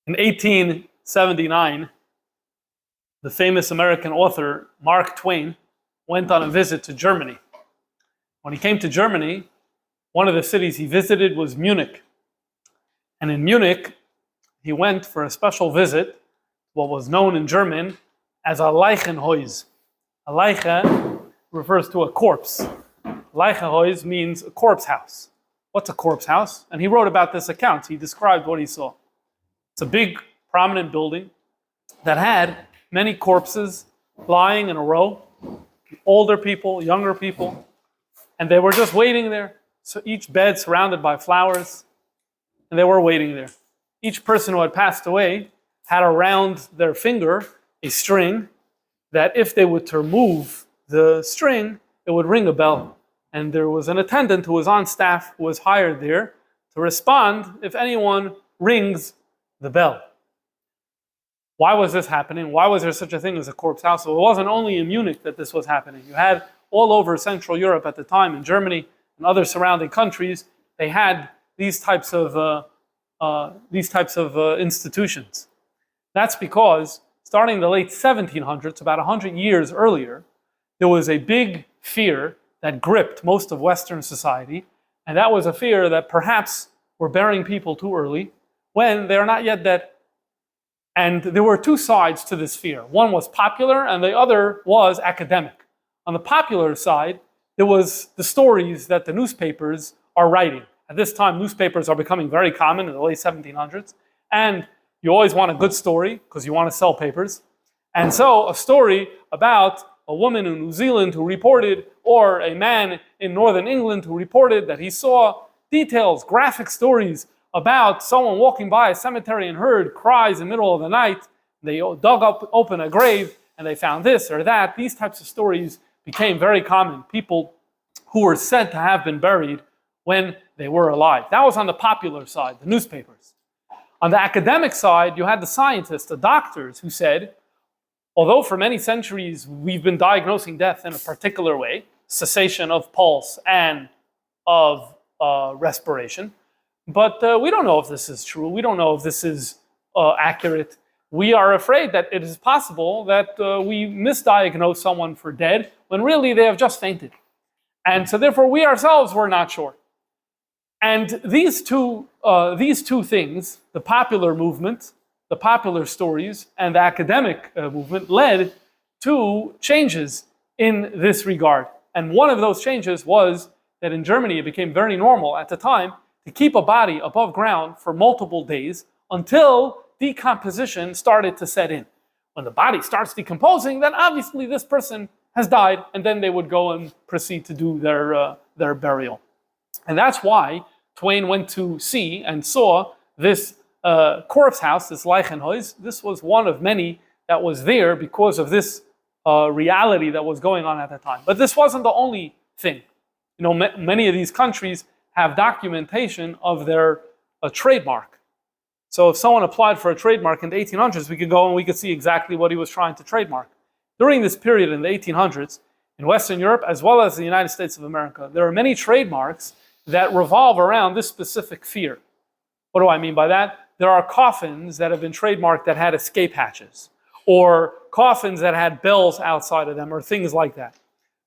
In 1879, the famous American author Mark Twain went on a visit to Germany. When he came to Germany, one of the cities he visited was Munich. And in Munich, he went for a special visit, what was known in German as a Leichenhaus. A Leiche refers to a corpse. Leichenhaus means a corpse house. What's a corpse house? And he wrote about this account. He described what he saw. It's a big, prominent building that had many corpses lying in a row, older people, younger people, and they were just waiting there. So each bed surrounded by flowers, and they were waiting there. Each person who had passed away had around their finger a string that if they were to remove the string, it would ring a bell. And there was an attendant who was on staff who was hired there to respond if anyone rings the bell. Why was this happening? Why was there such a thing as a corpse house? Well, it wasn't only in Munich that this was happening. You had all over Central Europe at the time, in Germany and other surrounding countries, they had these types of institutions. That's because starting in the late 1700s, about 100 years earlier, there was a big fear that gripped most of Western society, and that was a fear that perhaps we're burying people too early when they're not yet dead. And there were two sides to this fear. One was popular, and the other was academic. On the popular side, there was the stories that the newspapers are writing. At this time, newspapers are becoming very common in the late 1700s, and you always want a good story because you want to sell papers. And so a story about a woman in New Zealand who reported, or a man in northern England who reported that he saw details, graphic stories about someone walking by a cemetery and heard cries in the middle of the night. They dug open a grave and they found this or that. These types of stories became very common. People who were said to have been buried when they were alive. That was on the popular side, the newspapers. On the academic side, you had the scientists, the doctors, who said, although for many centuries we've been diagnosing death in a particular way, cessation of pulse and of respiration, but we don't know if this is true. We don't know if this is accurate. We are afraid that it is possible that we misdiagnose someone for dead when really they have just fainted. And so therefore we ourselves were not sure. And these two things, the popular movement, the popular stories, and the academic movement led to changes in this regard. And one of those changes was that in Germany it became very normal at the time to keep a body above ground for multiple days until decomposition started to set in. When the body starts decomposing, then obviously this person has died, and then they would go and proceed to do their burial. And that's why Twain went to see and saw this corpse house, this Leichenhaus. This was one of many that was there because of this reality that was going on at the time. But this wasn't the only thing. You know, many of these countries have documentation of their trademark. So if someone applied for a trademark in the 1800s, we could go and we could see exactly what he was trying to trademark. During this period in the 1800s, in Western Europe, as well as the United States of America, there are many trademarks that revolve around this specific fear. What do I mean by that? There are coffins that have been trademarked that had escape hatches, or coffins that had bells outside of them, or things like that.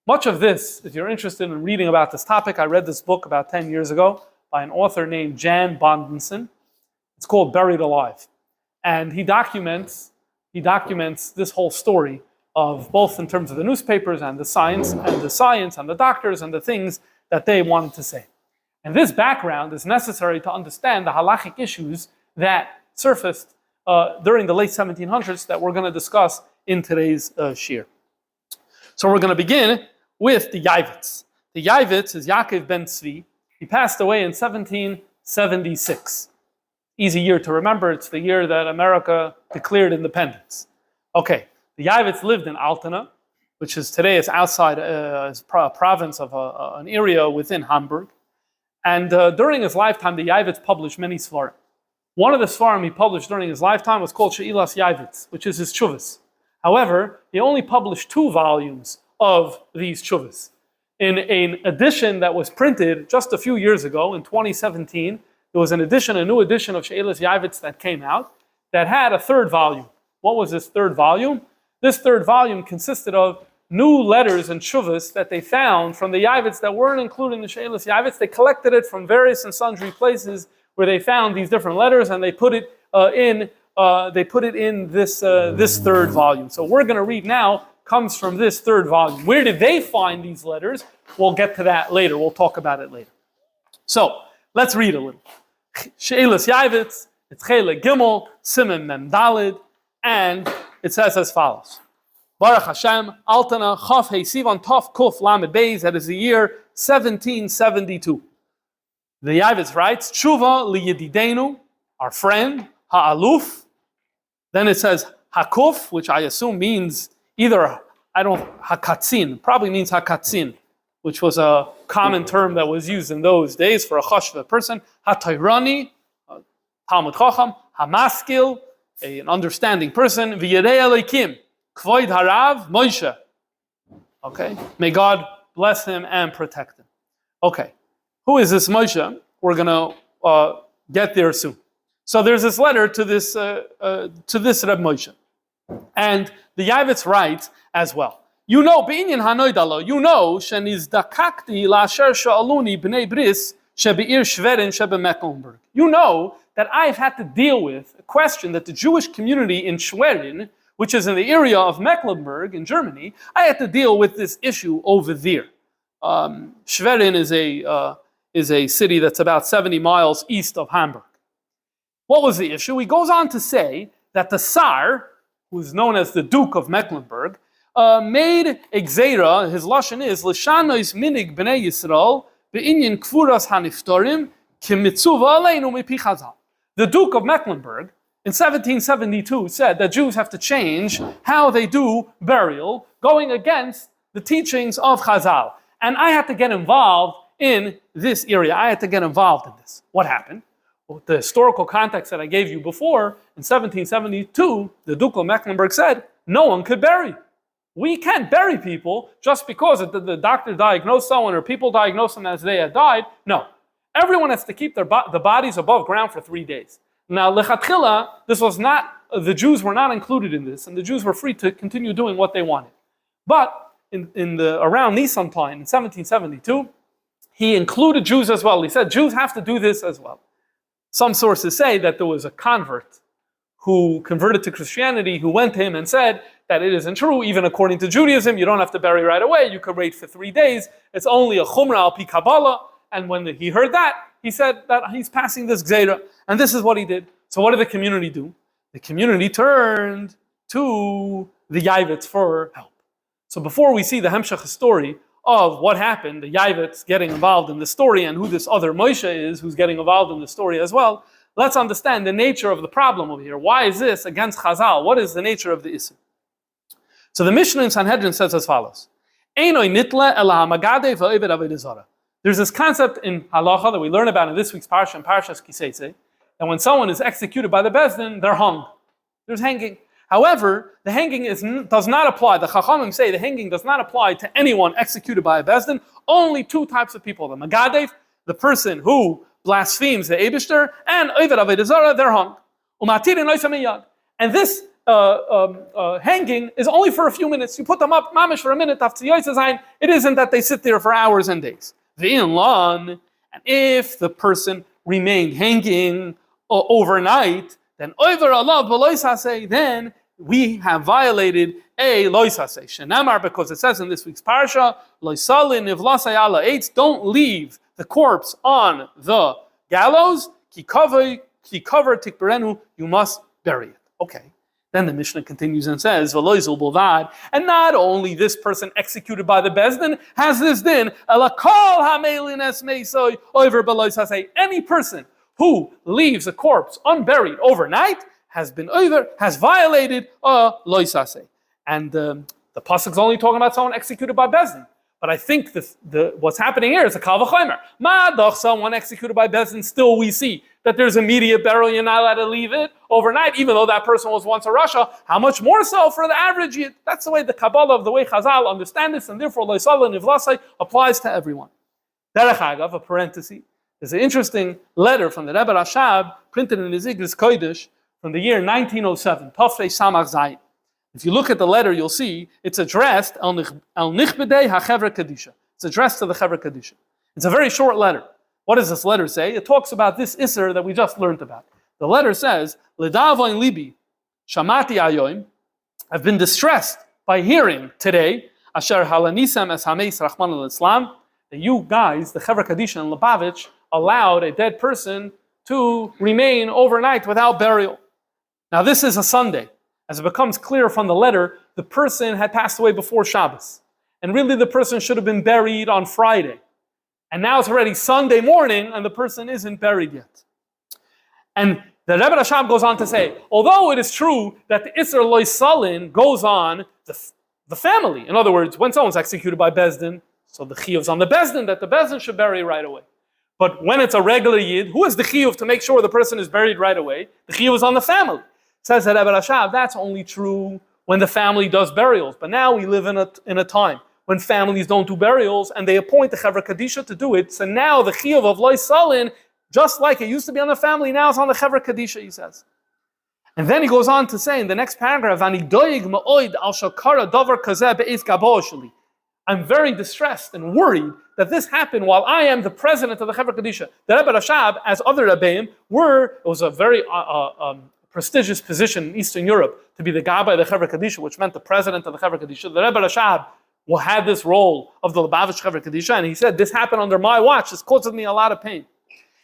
Much of this, if you're interested in reading about this topic, I read this book about 10 years ago by an author named Jan Bondenson. It's called Buried Alive. And he documents this whole story of both in terms of the newspapers and the science and the doctors and the things that they wanted to say. And this background is necessary to understand the halachic issues that surfaced during the late 1700s that we're going to discuss in today's shiur. So we're going to begin with the Yavitz. The Yavitz is Yaakov ben Tzvi. He passed away in 1776. Easy year to remember. It's the year that America declared independence. Okay, the Yavitz lived in Altena, which is today is outside a province of an area within Hamburg. And during his lifetime, the Yavitz published many svarim. One of the svarim he published during his lifetime was called She'ilas Yavitz, which is his tshuvas. However, he only published 2 volumes of these tshuvas. In an edition that was printed just a few years ago, in 2017, there was a new edition of She'ilas Yavitz that came out that had a third volume. What was this third volume? This third volume consisted of new letters and shuvas that they found from the Yavits that weren't included in the She'elas Yavits. They collected it from various and sundry places where they found these different letters, and they put it in this third volume. So we're going to read now comes from this third volume. Where did they find these letters? We'll get to that later. We'll talk about it later. So let's read a little. She'elas Yavits, it's Chelek Gimel, Siman Mem Dalid, and it says as follows. Baruch Hashem, Altana, Chaf Hei Sivan Tov Kuf Lamed Beis. That is the year 1772. The Yavitz writes, Tshuva liyedidenu, our friend, ha'aluf. Then it says hakuf, which I assume means either, hakatzin, probably means hakatzin, which was a common term that was used in those days for a chashva person. Hatayrani, Talmud Chacham, hamaskil, an understanding person. V'yedei Elokim, kvoid harav, Moshe. Okay, may God bless him and protect him. Okay. Who is this Moshe? We're going to get there soon. So there's this letter to this Reb Moshe. And the Yavitz writes as well. You know, B'inyan hanoidalo, you know, shenizdakakti la'asher sha'aluni b'nei bris shebe'ir Shverin shebe Mecklenburg. You know that I've had to deal with a question that the Jewish community in Schwerin, which is in the area of Mecklenburg in Germany, I had to deal with this issue over there. Schwerin is a city that's about 70 miles east of Hamburg. What was the issue? He goes on to say that the Tsar, who is known as the Duke of Mecklenburg, made a gzeira, his lashon is, l'shanois minig b'nei Yisrael be'inyan kfuras haniftorim kimitzuva aleinu mipi Chazal. The Duke of Mecklenburg in 1772 said that Jews have to change how they do burial, going against the teachings of Chazal. And I had to get involved in this area. I had to get involved in this. What happened? Well, the historical context that I gave you before, in 1772, the Duke of Mecklenburg said, no one could bury. We can't bury people just because the doctor diagnosed someone or people diagnosed them as they had died. No. Everyone has to keep the bodies above ground for 3 days. Now, lechatchila, this was not, the Jews were not included in this, and the Jews were free to continue doing what they wanted. But around Nisan time, in 1772, he included Jews as well. He said Jews have to do this as well. Some sources say that there was a convert who converted to Christianity who went to him and said that it isn't true, even according to Judaism, you don't have to bury right away, you could wait for 3 days, it's only a chumrah al pi Kabbalah. And when he heard that, he said that he's passing this gzeira, and this is what he did. So what did the community do? The community turned to the Yavitz for help. So before we see the Hemshech story of what happened, the Yavitz getting involved in the story and who this other Moshe is who's getting involved in the story as well, let's understand the nature of the problem over here. Why is this against Chazal? What is the nature of the issue? So the Mishnah in Sanhedrin says as follows. There's this concept in halacha that we learn about in this week's parsha, in Parshas Kiseitze, that when someone is executed by the Beis Din, they're hung. There's hanging. However, the hanging does not apply. The Chachamim say the hanging does not apply to anyone executed by a Beis Din. Only two types of people: the Magadev, the person who blasphemes the Eibishter, and Oved Avodah Zarah, they're hung. And this hanging is only for a few minutes. You put them up, mamish, for a minute. It isn't that they sit there for hours and days. And if the person remained hanging overnight, then then we have violated a loisase. Shenamar, because it says in this week's parsha, loisalin ivlasay ala eitz, don't leave the corpse on the gallows. Ki cover tikberenu, you must bury it. Okay. Then the Mishnah continues and says, V'loizul bulvad, and not only this person executed by the Beis Din has this din, elakol hamelines meisoy over beloisase. Any person who leaves a corpse unburied overnight has violated a loisase. And the pasuk is only talking about someone executed by Beis Din. But I think what's happening here is a kal v'chomer. Ma'adach, someone executed by Beis Din, still we see that there's immediate burial. You're not allowed to leave it overnight, even though that person was once a Rasha. How much more so for the average? That's the way the Kabbalah, of the way Chazal understand this, and therefore Loisala Nivlasai applies to everyone. Derech Agav, a parenthesis, there's an interesting letter from the Rebbe Rashab, printed in his Igris Kodesh, from the year 1907, Tafrei Samach Zayin. If you look at the letter, you'll see it's addressed El Nichbedei HaChevra Kadisha. It's addressed to the Chevra Kadisha. It's a very short letter. What does this letter say? It talks about this Isser that we just learned about. The letter says, L'davoin libi, shamati ayoim, I've been distressed by hearing today, Asher halanisem es hameis Rachman al-Islam, that you guys, the Chevra Kadisha and Lubavitch, allowed a dead person to remain overnight without burial. Now this is a Sunday. As it becomes clear from the letter, the person had passed away before Shabbos. And really the person should have been buried on Friday. And now it's already Sunday morning and the person isn't buried yet. And the Rebbe Rashab goes on to say, although it is true that the Isser Loy Salin goes on the family. In other words, when someone's executed by Bezdin, so the chiyuv's on the Bezdin, that the Bezdin should bury right away. But when it's a regular Yid, who is the chiyuv to make sure the person is buried right away? The chiyuv is on the family. Says the Rebbe Rashab, that's only true when the family does burials. But now we live in a time when families don't do burials and they appoint the Chevra Kadisha to do it. So now the chiyuv of Loy Salin, just like it used to be on the family, now it's on the Chevra Kadisha, he says. And then he goes on to say in the next paragraph, I'm very distressed and worried that this happened while I am the president of the Chevra Kadisha. The Rebbe Rashab, as other Rebbeim, it was a very prestigious position in Eastern Europe to be the Gabbai of the Chevra Kadisha, which meant the president of the Chevra Kadisha. The Rebbe Rashab had this role of the Lubavitch Chevra Kadisha, and he said, this happened under my watch, this causes me a lot of pain.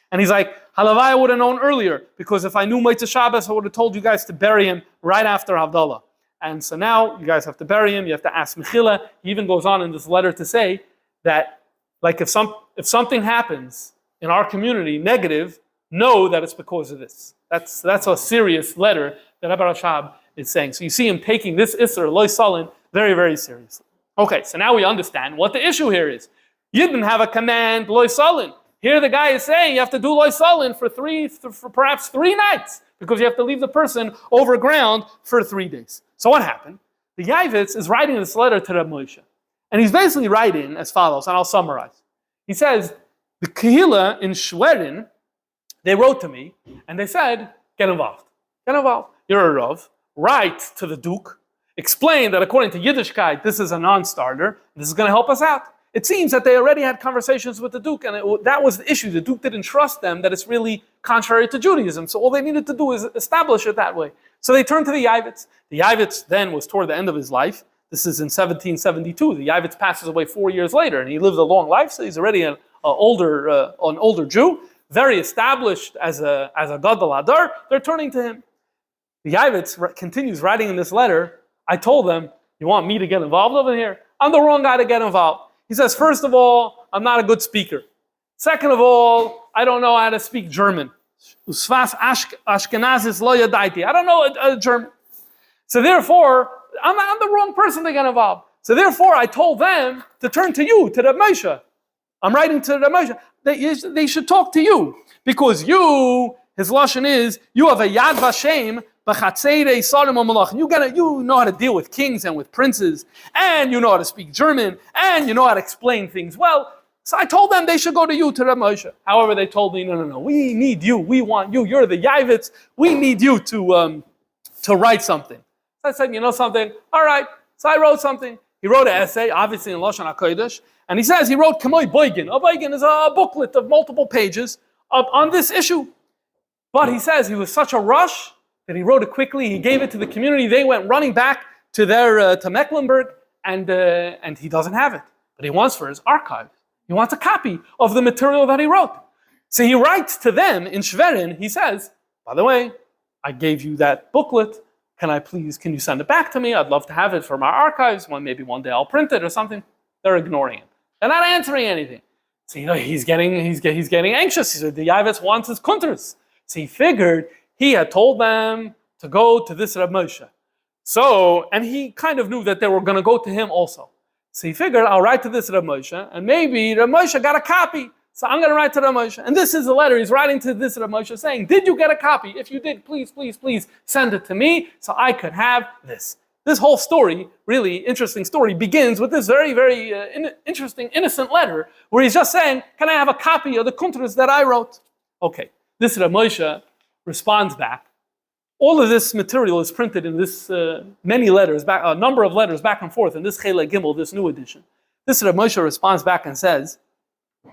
And he's like, Halavai, I would have known earlier, because if I knew Motzei Shabbos, I would have told you guys to bury him right after Havdalah. And so now you guys have to bury him, you have to ask Mechila. He even goes on in this letter to say that, like, if something happens in our community negative, know that it's because of this. That's a serious letter that Rebbe Rashab is saying. So you see him taking this Isser, Loy Salin, very, very seriously. Okay, so now we understand what the issue here is. You didn't have a command, Loy Salin. Here the guy is saying you have to do Loy Salin for perhaps 3 nights, because you have to leave the person over ground for 3 days. So what happened? The Yavitz is writing this letter to Reb Moshe. And he's basically writing as follows, and I'll summarize. He says, the Kehila in Schwerin, they wrote to me, and they said, get involved. Get involved. You're a Rav. Write to the Duke. Explain that according to Yiddishkeit, this is a non-starter. This is going to help us out. It seems that they already had conversations with the Duke, and that was the issue. The Duke didn't trust them, that it's really contrary to Judaism. So all they needed to do is establish it that way. So they turned to the Yavitz. The Yavitz then was toward the end of his life. This is in 1772. The Yavitz passes away 4 years later, and he lived a long life, so he's already an older Jew, very established as a Gadol Hadar. They're turning to him. The Yavitz continues writing in this letter, I told them, you want me to get involved over here? I'm the wrong guy to get involved. He says, first of all, I'm not a good speaker. Second of all, I don't know how to speak German. Ashkenazis lo yadaiti. I don't know German. So therefore, I'm the wrong person to get involved. So therefore, I told them to turn to you, to the Moshe. I'm writing to the Moshe. They should talk to you. Because you, his lashon is, you have a Yad Vashem, you know how to deal with kings and with princes, and you know how to speak German, and you know how to explain things well. So I told them they should go to you, to Reb Moshe. However, they told me, no, we need you, we want you, you're the Yavitz, we need you to write something. So I said, you know something? All right. So I wrote something. He wrote an essay, obviously in Lashon HaKodesh, and he says he wrote Kamoi Boigin. A Boigin is a booklet of multiple pages on this issue. But he says he was such a rush that he wrote it quickly. He gave it to the community. They went running back to to Mecklenburg, and he doesn't have it. But he wants for his archives. He wants a copy of the material that he wrote. So he writes to them in Schwerin. He says, by the way, I gave you that booklet. Can you send it back to me? I'd love to have it for my archives. Maybe one day I'll print it or something. They're ignoring him. They're not answering anything. So he's getting anxious. He said the Yavitz wants his kunters. So he figured he had told them to go to this Reb Moshe. So, and he kind of knew that they were going to go to him also. So he figured, I'll write to this Reb Moshe, and maybe Reb Moshe got a copy. So I'm going to write to Reb Moshe. And this is a letter he's writing to this Reb Moshe saying, did you get a copy? If you did, please, please, please send it to me so I could have this. This whole story, really interesting story, begins with this very, very interesting, innocent letter where he's just saying, can I have a copy of the kuntras that I wrote? Okay, this Reb Moshe responds back, All of this material is printed in this many letters, a number of letters back and forth in this Chelek Gimel, this new edition. This Reb Moshe responds back and says,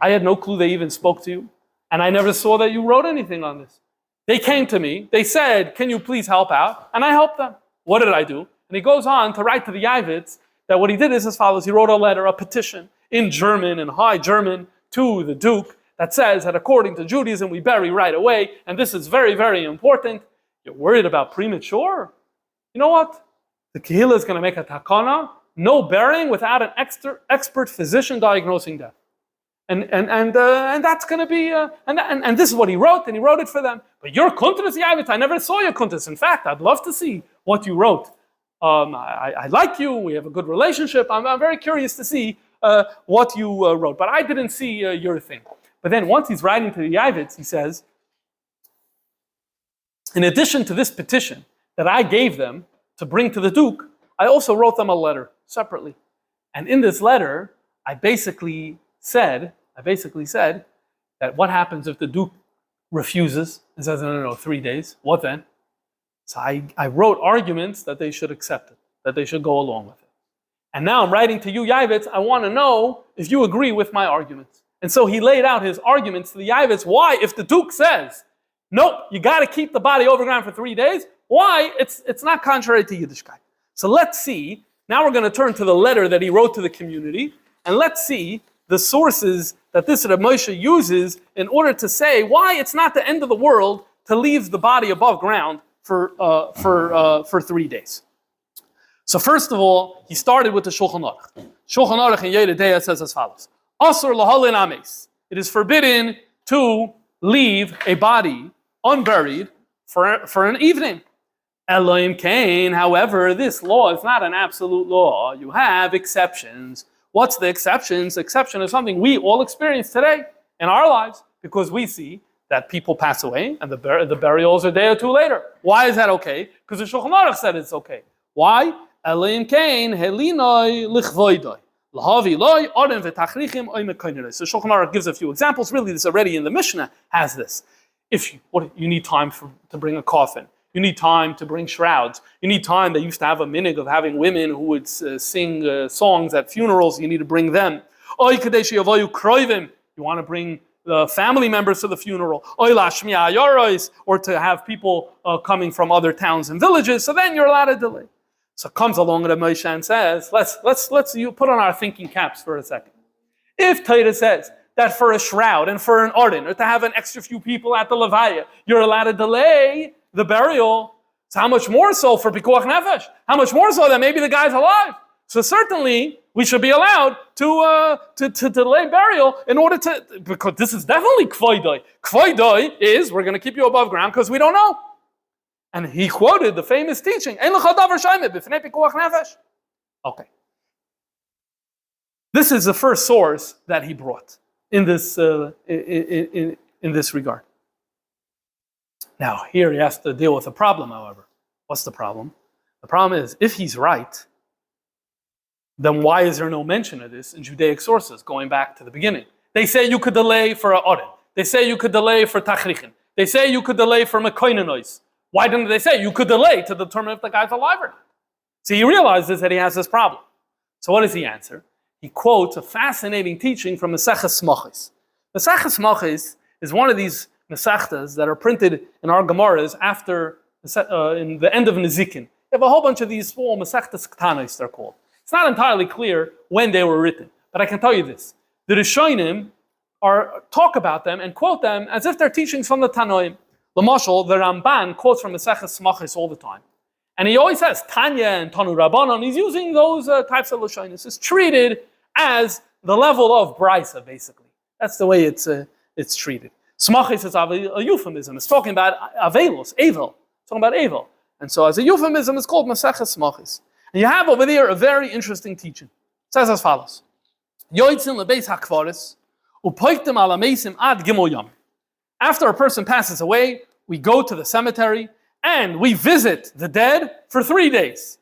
I had no clue they even spoke to you, and I never saw that you wrote anything on this. They came to me, they said, can you please help out? And I helped them. What did I do? And he goes on to write to the Yavitz that what he did is as follows. He wrote a letter, a petition, in German, in High German, to the Duke, that says that according to Judaism, we bury right away, and this is very, very important. You're worried about premature? You know what? The Kehillah is going to make a takana, no burying without an expert physician diagnosing death. And that's going to be, and this is what he wrote, and he wrote it for them. But your kuntres, Yavitz, I never saw your kuntres. In fact, I'd love to see what you wrote. I like you, we have a good relationship. I'm very curious to see what you wrote, but I didn't see your thing. But then once he's writing to the Yavitz, he says, in addition to this petition that I gave them to bring to the Duke, I also wrote them a letter separately. And in this letter, I basically said that what happens if the Duke refuses and says, no, 3 days, what then? So I wrote arguments that they should accept it, that they should go along with it. And now I'm writing to you, Yavitz, I want to know if you agree with my arguments. And so he laid out his arguments to the Yavitz. Why, if the Duke says, nope, you got to keep the body overground for 3 days, why? It's not contrary to Yiddishkeit. So let's see, now we're going to turn to the letter that he wrote to the community, and let's see the sources that this Reb Moshe uses in order to say why it's not the end of the world to leave the body above ground for 3 days. So first of all, he started with the Shulchan Aruch. Shulchan Aruch in Yoreh De'ah says as follows: Asur lahalin ames. It is forbidden to leave a body unburied for an evening. Elohim Cain, however, this law is not an absolute law. You have exceptions. What's the exceptions? Exception is something we all experience today in our lives because we see that people pass away and the burials are a day or two later. Why is that okay? Because the Shulchan Aruch said it's okay. Why? Elohim Cain, helinoi lichvoidoi. So Shulchan Aruch gives a few examples. Really, this already in the Mishnah has this. If you need time to bring a coffin, you need time to bring shrouds. You need time. They used to have a minhag of having women who would sing songs at funerals. You need to bring them. You want to bring the family members to the funeral. Or to have people coming from other towns and villages. So then you're allowed to delay. So comes along Reb Moshe and says, let's you put on our thinking caps for a second. If Torah says that for a shroud and for an orden, or to have an extra few people at the levaya, you're allowed to delay the burial, so how much more so for pikuach nefesh? How much more so that maybe the guy's alive? So certainly we should be allowed to delay burial in order to, because this is definitely kvoidoi. Kvoidoi is we're going to keep you above ground because we don't know. And he quoted the famous teaching, okay. This is the first source that he brought in this in this regard. Now, here he has to deal with a problem, however. What's the problem? The problem is, if he's right, then why is there no mention of this in Judaic sources, going back to the beginning? They say you could delay for a Oren. They say you could delay for Tachrichin. They say you could delay for Mekoinenois. Why didn't they say you could delay to determine if the guy's alive or not? So he realizes that he has this problem. So what does he answer? He quotes a fascinating teaching from Maseches Smachos. Maseches Smachos is one of these Masechtas that are printed in our Gemaras after in the end of Nezikin. You have a whole bunch of these small Masechtas Ktanos, they're called. It's not entirely clear when they were written, but I can tell you this. The Rishonim talk about them and quote them as if they're teachings from the Tanoim. L'mashal, the Ramban quotes from Maseches Smachos all the time. And he always says Tanya and Tanu Rabbanon. He's using those types of Lashonis. It's treated as the level of Brisa, basically. That's the way it's treated. Smachos is a euphemism. It's talking about Avelos, Avel. It's talking about Avel. And so as a euphemism, it's called Maseches Smachos. And you have over there a very interesting teaching. It says as follows. Yoitzin lebeis hakvaris, upoiktem ala meisim ad gimel yom. After a person passes away, we go to the cemetery and we visit the dead for 3 days.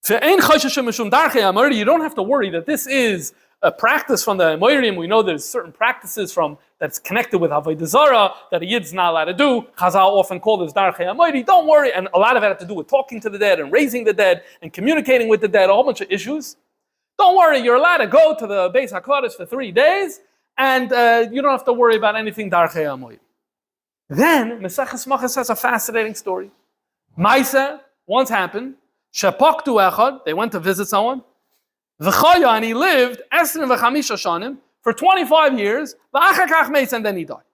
You don't have to worry that this is a practice from the Amorim. We know there's certain practices from that's connected with Avodah Zarah, that a Yid's not allowed to do. Chazal often call this Darchei HaMoedi. Don't worry. And a lot of it had to do with talking to the dead and raising the dead and communicating with the dead, a whole bunch of issues. Don't worry, you're allowed to go to the Beis HaKadosh for 3 days, and you don't have to worry about anything Darchei HaMoedi. Then, Meseches Machas has a fascinating story. Maisa once happened, Shepaktu Echad, they went to visit someone, V'chaya, and he lived, Esrin v'chamisha shanim, for 25 years, V'achar kach meis, and then he died.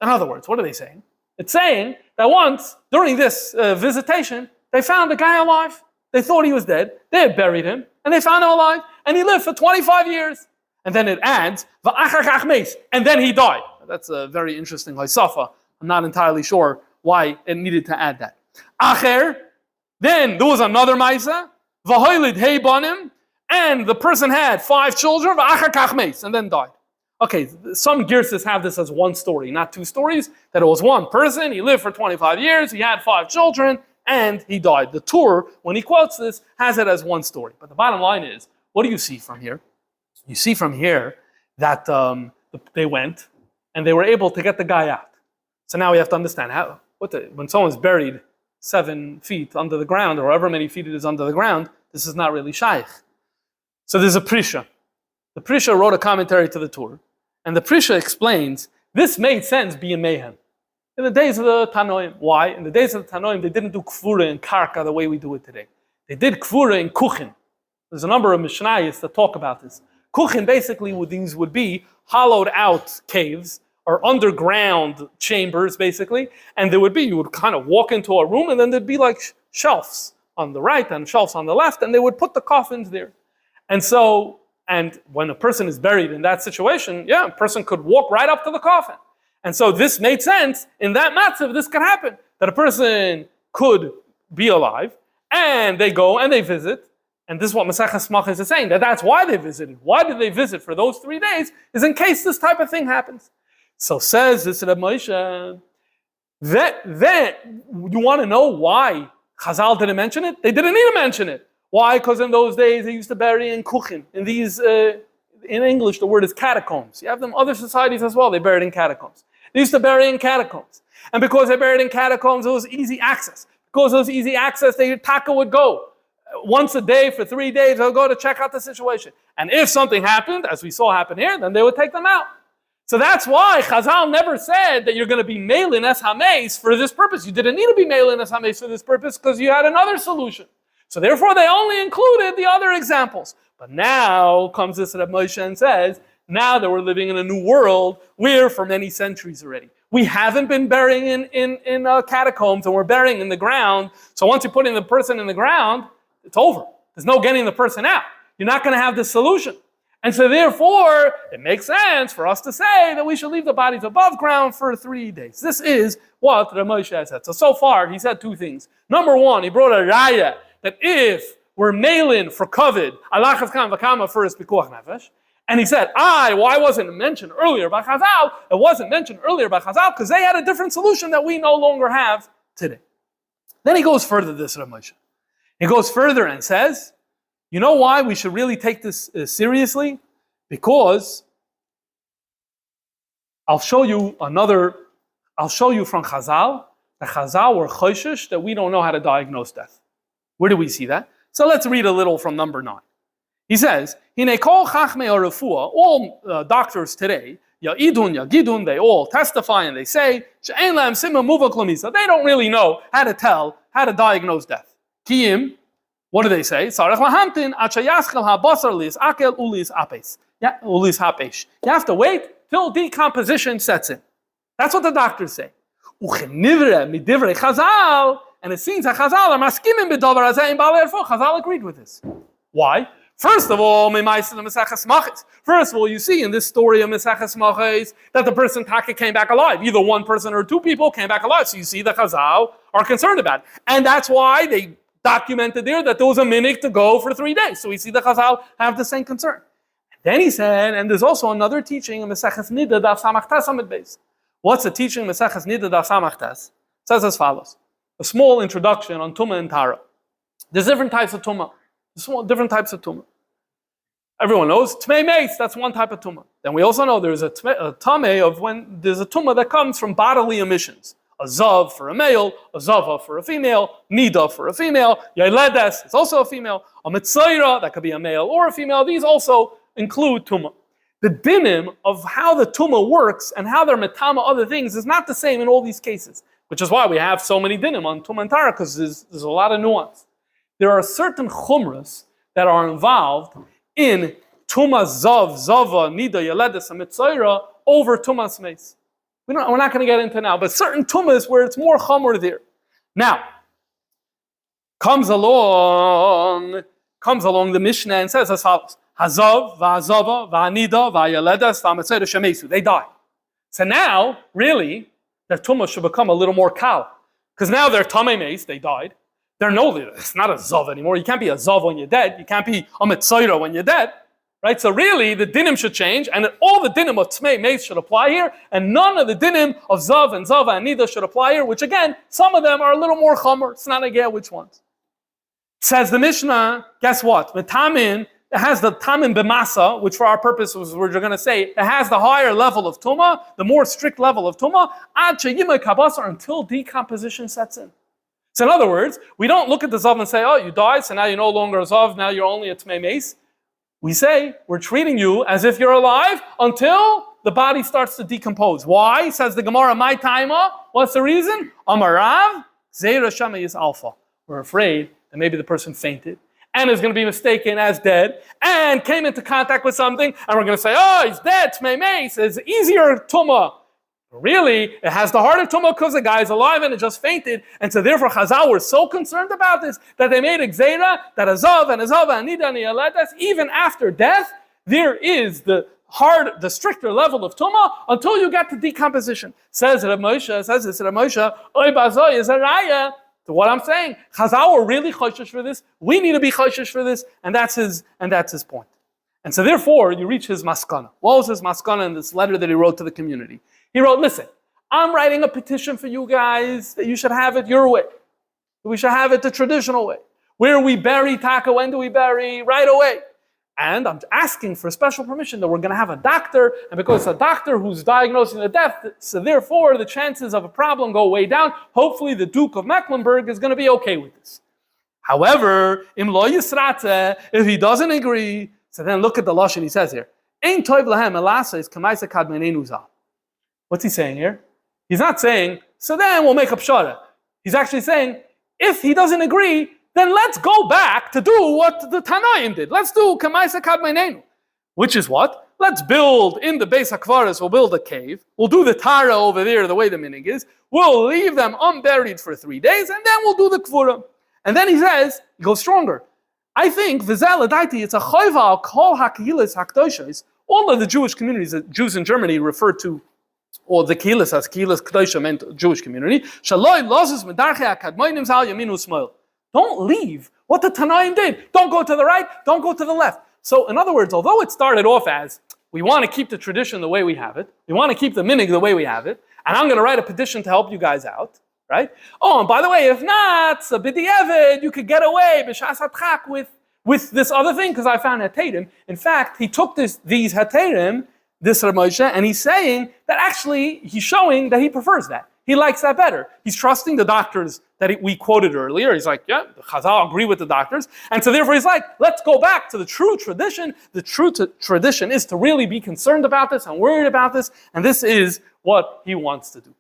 In other words, what are they saying? It's saying that once, during this visitation, they found a guy alive. They thought he was dead. They had buried him, and they found him alive, and he lived for 25 years. And then it adds, V'achar kach meis, and then he died. That's a very interesting Haisafa. I'm not entirely sure why it needed to add that. Acher, then there was another Maisa, V'hoilid heibanim, and the person had 5 children, V'achar kach meis, and then died. Okay, some Girsis have this as one story, not 2 stories, that it was one person, he lived for 25 years, he had 5 children, and he died. The Tur, when he quotes this, has it as one story. But the bottom line is, what do you see from here? You see from here that they went, and they were able to get the guy out. So now we have to understand when someone's buried 7 feet under the ground, or however many feet it is under the ground, this is not really shaykh. So there's a Prisha. The Prisha wrote a commentary to the Tur, and the Prisha explains, this made sense being mayhem. In the days of the Tanoim. Why? In the days of the Tanoim, they didn't do Kfura and Karka the way we do it today. They did Kfura in Kuchin. There's a number of Mishnayos that talk about this. Kuchin, basically, these would be hollowed out caves, or underground chambers, basically, and you would kind of walk into a room, and then there'd be like shelves on the right and shelves on the left, and they would put the coffins there. And when a person is buried in that situation, a person could walk right up to the coffin. And so this made sense, in that matzav, this could happen, that a person could be alive, and they go and they visit, and this is what Maseches Machas is saying, that's why they visited. Why did they visit for those 3 days? Is in case this type of thing happens. So says this Reb Moshe, that you want to know why Chazal didn't mention it? They didn't need to mention it. Why? Because in those days they used to bury in kuchin. In these, in English, the word is catacombs. You have them other societies as well. They buried in catacombs. They used to bury in catacombs, and because they buried in catacombs, it was easy access. Because it was easy access, Taka would go once a day for 3 days. They'll go to check out the situation, and if something happened, as we saw happen here, then they would take them out. So that's why Chazal never said that you're going to be Meilin Es HaMeis for this purpose. You didn't need to be Meilin Es HaMeis for this purpose because you had another solution. So therefore they only included the other examples. But now comes this Reb Moshe and says, now that we're living in a new world, we're for many centuries already. We haven't been burying in catacombs, and we're burying in the ground. So once you put in the person in the ground, it's over. There's no getting the person out. You're not going to have this solution. And so therefore, it makes sense for us to say that we should leave the bodies above ground for 3 days. This is what Reb Moshe has said. So far, he said 2 things. Number 1, he brought a raya that if we're mailin for covet, alachas kam v'kama first b'kuach nefesh. And he said, why wasn't it mentioned earlier by Chazal? It wasn't mentioned earlier by Chazal because they had a different solution that we no longer have today. Then he goes further, this Reb Moshe. He goes further and says, you know why we should really take this seriously? Because I'll show you from Chazal, that Chazal were choishish that we don't know how to diagnose death. Where do we see that? So let's read a little from number 9. He says, Hine kol chachmei harefua, all doctors today, ya'idun, they all testify and they say, she'ein lahem simon muvak lemisa. They don't really know how to diagnose death. Kiyim, what do they say? Sarech lahamtin ad sheyaschel habasar lis akel ulis apes. Ulis hapesh. You have to wait till decomposition sets in. That's what the doctors say. Uchenivre midivrei Chazal, and it seems that Chazal are maskimim b'davar hazeh in Baalei Erfo. Chazal agreed with this. Why? First of all, you see in this story of Meseches Machas that the person Taka came back alive. Either one person or 2 people came back alive. So you see the Chazal are concerned about it. And that's why they documented there that there was a minhag to go for 3 days. So we see the Chazal have the same concern. Then he said, and there's also another teaching in Meseches Nida Daf Samachtas Amid Beis. What's the teaching in Meseches Nida Daf Samachtas? It says as follows. A small introduction on Tumah and Tara. There's different types of Tumah. Different types of Tumah. Everyone knows tmei meis, that's one type of tumah. Then we also know there's a tameh of when there's a tumah that comes from bodily emissions. A zav for a male, a zava for a female, nida for a female, yailedes is also a female, a mitzayra, that could be a male or a female, these also include tumah. The dinim of how the tumah works and how they're metama other things is not the same in all these cases, which is why we have so many dinim on tumah and tara, because there's a lot of nuance. There are certain chumras that are involved in tumah zav, zava, nida, yaledes, and mitzayra over tumah meis. We're not going to get into now, but certain tumas where it's more chumr there. Now, comes along the Mishnah and says as follows: Hazav, va'azava, va'anida, va'yaledes, va'mitzayra shemesu. They die. So now, really, their tumah should become a little more kal, because now they're tamei meis. They died. It's not a zav anymore. You can't be a zav when you're dead. You can't be a mitzayra when you're dead. Right, so really the dinim should change, and all the dinim of tmei meis should apply here, and none of the dinim of zav and zava and nida should apply here. Which again, some of them are a little more chomer. It's not again which ones. Says the Mishnah. Guess what? Metamin, it has the tamin b'masa, which for our purposes we're going to say it has the higher level of tumah, the more strict level of tumah, ad sheyimay kabasar, until decomposition sets in. So in other words, we don't look at the zav and say, oh, you died, so now you're no longer a zav, now you're only a tmei meis. We say, we're treating you as if you're alive until the body starts to decompose. Why? Says the Gemara, my taima. What's the reason? Amarav, Zeira Shama is alpha. We're afraid that maybe the person fainted and is going to be mistaken as dead and came into contact with something, and we're going to say, oh, he's dead, tmei meis, it's easier tumah. Really, it has the harder tumah because the guy is alive and it just fainted. And so therefore Chazal were so concerned about this that they made a gzeira that a zav and a zava and nida and yaledes, even after death, there is the stricter level of tumah until you get to decomposition. Says Rav Moshe, oy bazoy is a raya to what I'm saying. Chazal were really choshesh for this. We need to be choshesh for this, and that's his point. And so therefore you reach his maskana. What was his maskana in this letter that he wrote to the community? He wrote, listen, I'm writing a petition for you guys that you should have it your way. We should have it the traditional way. Where we bury taka, when do we bury? Right away. And I'm asking for special permission that we're going to have a doctor, and because it's a doctor who's diagnosing the death, so therefore the chances of a problem go way down. Hopefully the Duke of Mecklenburg is going to be okay with this. However, im lo yisrate, if he doesn't agree, so then look at the lashon he says here. Ein toiv lahem elasa is kamaisa kadmenenu zal. What's he saying here? He's not saying, so then we'll make up shara. He's actually saying, if he doesn't agree, then let's go back to do what the Tanaim did. Let's do Kamaisa Kadmeinenu. Which is what? Let's build in the Beis HaKvaris, we'll build a cave. We'll do the Tara over there the way the minig is. We'll leave them unburied for 3 days, and then we'll do the Kvurim. And then he says, he goes stronger. I think, V'zel Adaiti, it's a chayva al kol hakihilas hakdoshas. All of the Jewish communities that Jews in Germany refer to, or the Kehillas as Kehillas Kedosha meant Jewish community. Don't leave what the Tanaim did. Don't go to the right, don't go to the left. So in other words, although it started off as, we want to keep the tradition the way we have it, we want to keep the minig the way we have it, and I'm going to write a petition to help you guys out, right? Oh, and by the way, if not, so b'di'evid, you could get away b'shas hatchak with this other thing, because I found heterim. In fact, he took these heterim, this Rav Moshe, and he's saying that actually he's showing that he prefers that. He likes that better. He's trusting the doctors that we quoted earlier. He's like, yeah, the Chazal agree with the doctors. And so therefore he's like, let's go back to the true tradition. The true tradition is to really be concerned about this and worried about this. And this is what he wants to do.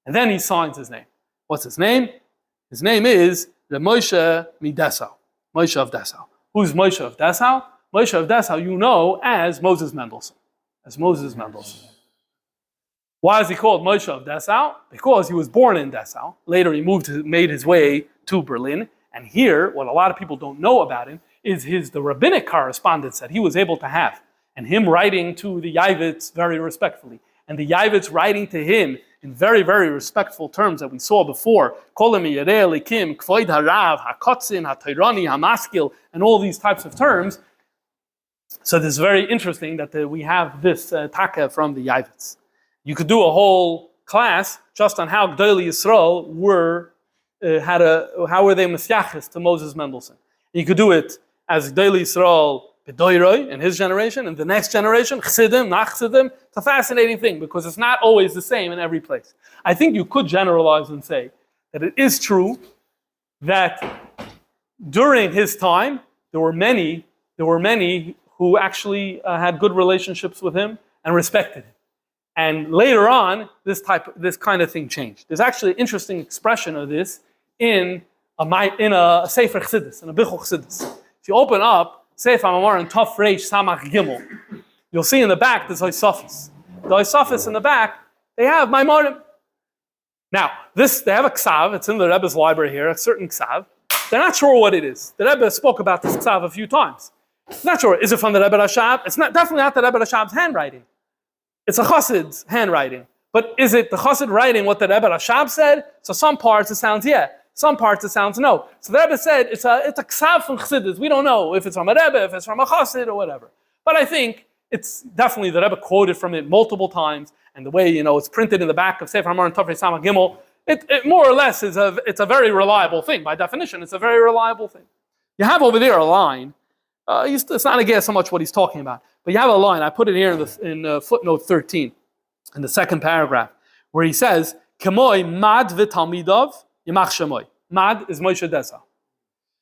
And then he signs his name. What's his name? His name is the Moshe Midessau. Moshe of Dessau. Who's Moshe of Dessau? Moshe of Dessau, you know as Moses Mendelssohn. As Moses Mendelssohn. Why is he called Moshe of Dessau? Because he was born in Dessau. Later he made his way to Berlin. And here, what a lot of people don't know about him is the rabbinic correspondence that he was able to have. And him writing to the Yavits very respectfully. And the Yavits writing to him in very, very respectful terms that we saw before. And all these types of terms. So this is very interesting that we have this taka from the Yavits. You could do a whole class just on how Gdolei Yisrael how were they Messiachis to Moses Mendelssohn. You could do it as Gdolei Yisrael B'doiroi, in his generation, and the next generation, Chsidim, not Chsidim. It's a fascinating thing because it's not always the same in every place. I think you could generalize and say that it is true that during his time, there were many who actually had good relationships with him and respected him. And later on, this kind of thing changed. There's actually an interesting expression of this in a Sefer Chassidus, in a Bichul Chassidus. If you open up Sefer Hamamar and Tov Reish Samach Gimel, you'll see in the back there's Isofis. The Isofis in the back, they have Maimonim. Now, they have a ksav, it's in the Rebbe's library here, a certain ksav. They're not sure what it is. The Rebbe spoke about this ksav a few times. Not sure, is it from the Rebbe Rashab? It's definitely not the Rebbe Rashab's handwriting. It's a chassid's handwriting. But is it the chassid writing what the Rebbe Rashab said? So some parts it sounds yeah, some parts it sounds no. So the Rebbe said it's a ksav from chassidus. We don't know if it's from a Rebbe, if it's from a chassid or whatever. But I think it's definitely the Rebbe quoted from it multiple times, and the way it's printed in the back of Sefer Hamar and Tov Reish Samach Gimel, it more or less it's a very reliable thing. By definition, it's a very reliable thing. You have over there a line. It's not again so much what he's talking about, but you have a line. I put it here in footnote 13, in the second paragraph, where he says, "Kemoi mad v'talmidav yimach shemoy." Mad is Moshe Desa.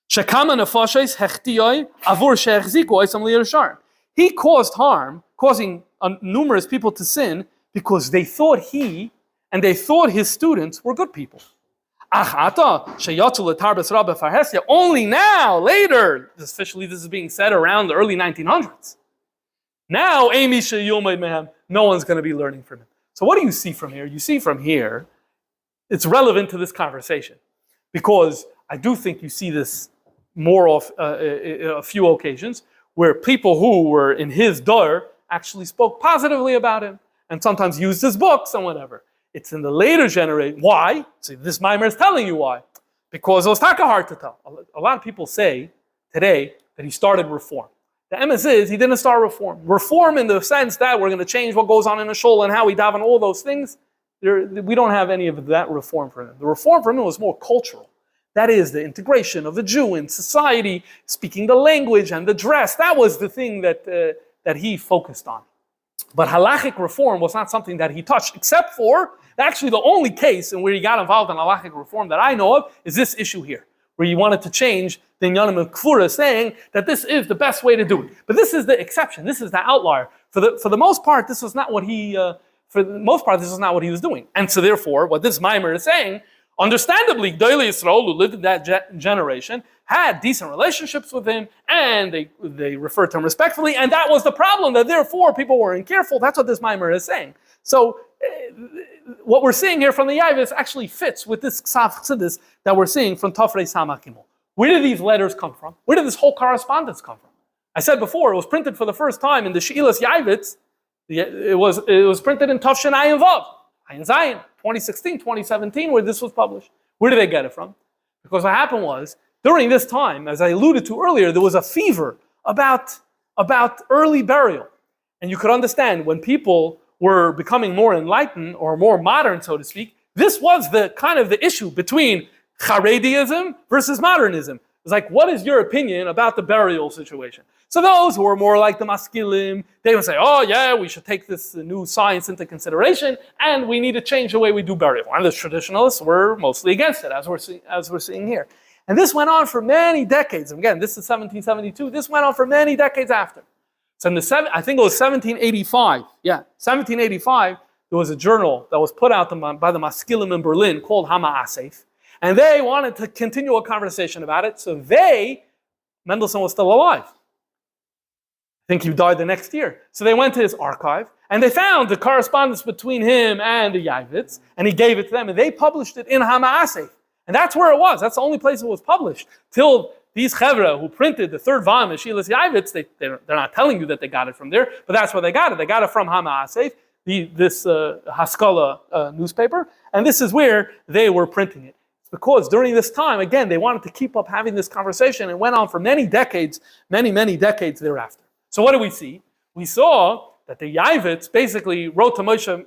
Shekama nefashes hechtiyoi avur shehechziku oisam liyerusharim. He caused harm, causing numerous people to sin because they thought he and they thought his students were good people. Only now, later, officially this is being said around the early 1900s. Now, no one's going to be learning from him. So what do you see from here? You see from here, it's relevant to this conversation. Because I do think you see this more of a few occasions where people who were in his door actually spoke positively about him and sometimes used his books and whatever. It's in the later generation. Why? See, this mimer is telling you why. Because it was taka hard to tell. A lot of people say today that he started reform. The emes is he didn't start reform. Reform in the sense that we're going to change what goes on in the shul and how we daven, all those things. We don't have any of that reform for him. The reform for him was more cultural. That is the integration of the Jew in society, speaking the language and the dress. That was the thing that he focused on. But halachic reform was not something that he touched, except for, actually the only case in where he got involved in halachic reform that I know of is this issue here, where he wanted to change the Inyanim of Kfura, saying that this is the best way to do it. But this is the exception, this is the outlier. For the most part, this was not what he was doing. And so therefore, what this mimer is saying, understandably, Gdolei Yisrael, who lived in that generation, had decent relationships with him, and they referred to him respectfully, and that was the problem, that therefore people weren't careful. That's what this mimer is saying. So what we're seeing here from the Yavitz actually fits with this Ksav Chassidus that we're seeing from Tov Reish Samach Gimel. Where did these letters come from? Where did this whole correspondence come from? I said before, it was printed for the first time in the She'ilas Yavitz. It was printed in Tov Shin Ayin Vav, Ayin Zayin, 2016, 2017, where this was published. Where did they get it from? Because what happened was, during this time, as I alluded to earlier, there was a fever about early burial. And you could understand when people were becoming more enlightened or more modern, so to speak, this was the kind of the issue between Haredeism versus modernism. It's like, what is your opinion about the burial situation? So those who were more like the maskilim, they would say, oh yeah, we should take this new science into consideration and we need to change the way we do burial. And the traditionalists were mostly against it, as we're seeing here. And this went on for many decades. And again, this is 1772. This went on for many decades after. So I think it was 1785. Yeah, 1785, there was a journal that was put out by the maskilim in Berlin called Hama Asef. And they wanted to continue a conversation about it. So Mendelssohn was still alive. I think he died the next year. So they went to his archive and they found the correspondence between him and the Yavitz, and he gave it to them, and they published it in Hama Asef. And that's where it was. That's the only place it was published. Till these chevra who printed the third volume of She'ilas Yavitz, they're not telling you that they got it from there, but that's where they got it. They got it from Hama Asef, this Haskalah newspaper, and this is where they were printing it. Because during this time, again, they wanted to keep up having this conversation, and went on for many decades thereafter. So what do we see? We saw that the Yavitz basically wrote to Moshe,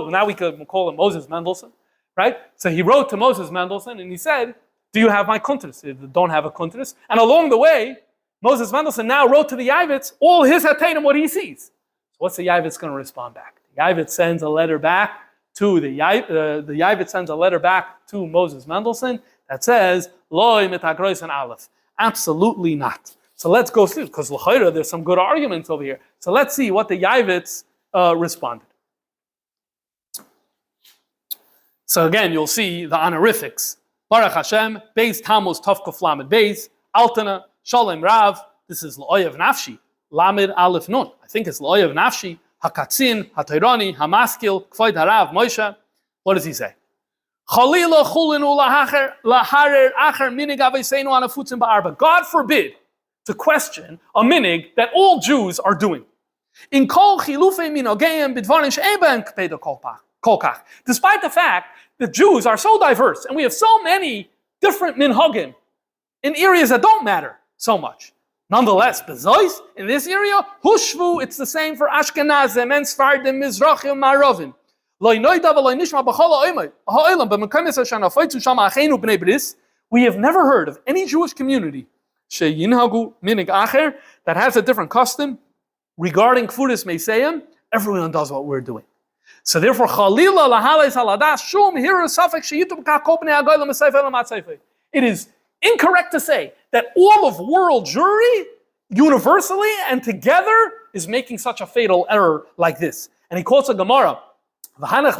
now we could call him Moses Mendelssohn, right? So he wrote to Moses Mendelssohn and he said, do you have my kuntres? If you don't have a kuntres. And along the way, Moses Mendelssohn now wrote to the Yavitz all his Hatainim, what he sees. So what's the Yavitz going to respond back? The Yavitz sends a letter back to the Yavitz sends a letter back to Moses Mendelssohn that says, Loi mitagrois and aleph. Absolutely not. So let's go through, because l'chayra, there's some good arguments over here. So let's see what the Yavitz responded. So again, you'll see the honorifics. Baruch Hashem, Beis Tammuz Tov Kuf Lamed Beis, Altana, Shalom Rav. This is L'oyev Nafshi, Lamed Aleph Nun. I think it's L'oyev Nafshi, Hakatzin, Hatayrani, Hamaskil, Kvoid Harav, Moshe. What does he say? Chalila chulinu laharer acher minig aveseinu anafutzim ba'arba. God forbid to question a minig that all Jews are doing. In kol chilufei minogayim b'dvarim she'eben k'peda kolkach. Despite the fact that Jews are so diverse and we have so many different minhagim in areas that don't matter so much. Nonetheless, bezois, in this area, hushvu, it's the same for Ashkenazim and Sfardim, Mizrachim, Maravim. We have never heard of any Jewish community that has a different custom regarding Kfuris Meiseyim. Everyone does what we're doing. So therefore, it is incorrect to say that all of world Jewry, universally and together, is making such a fatal error like this. And he quotes a Gemara, without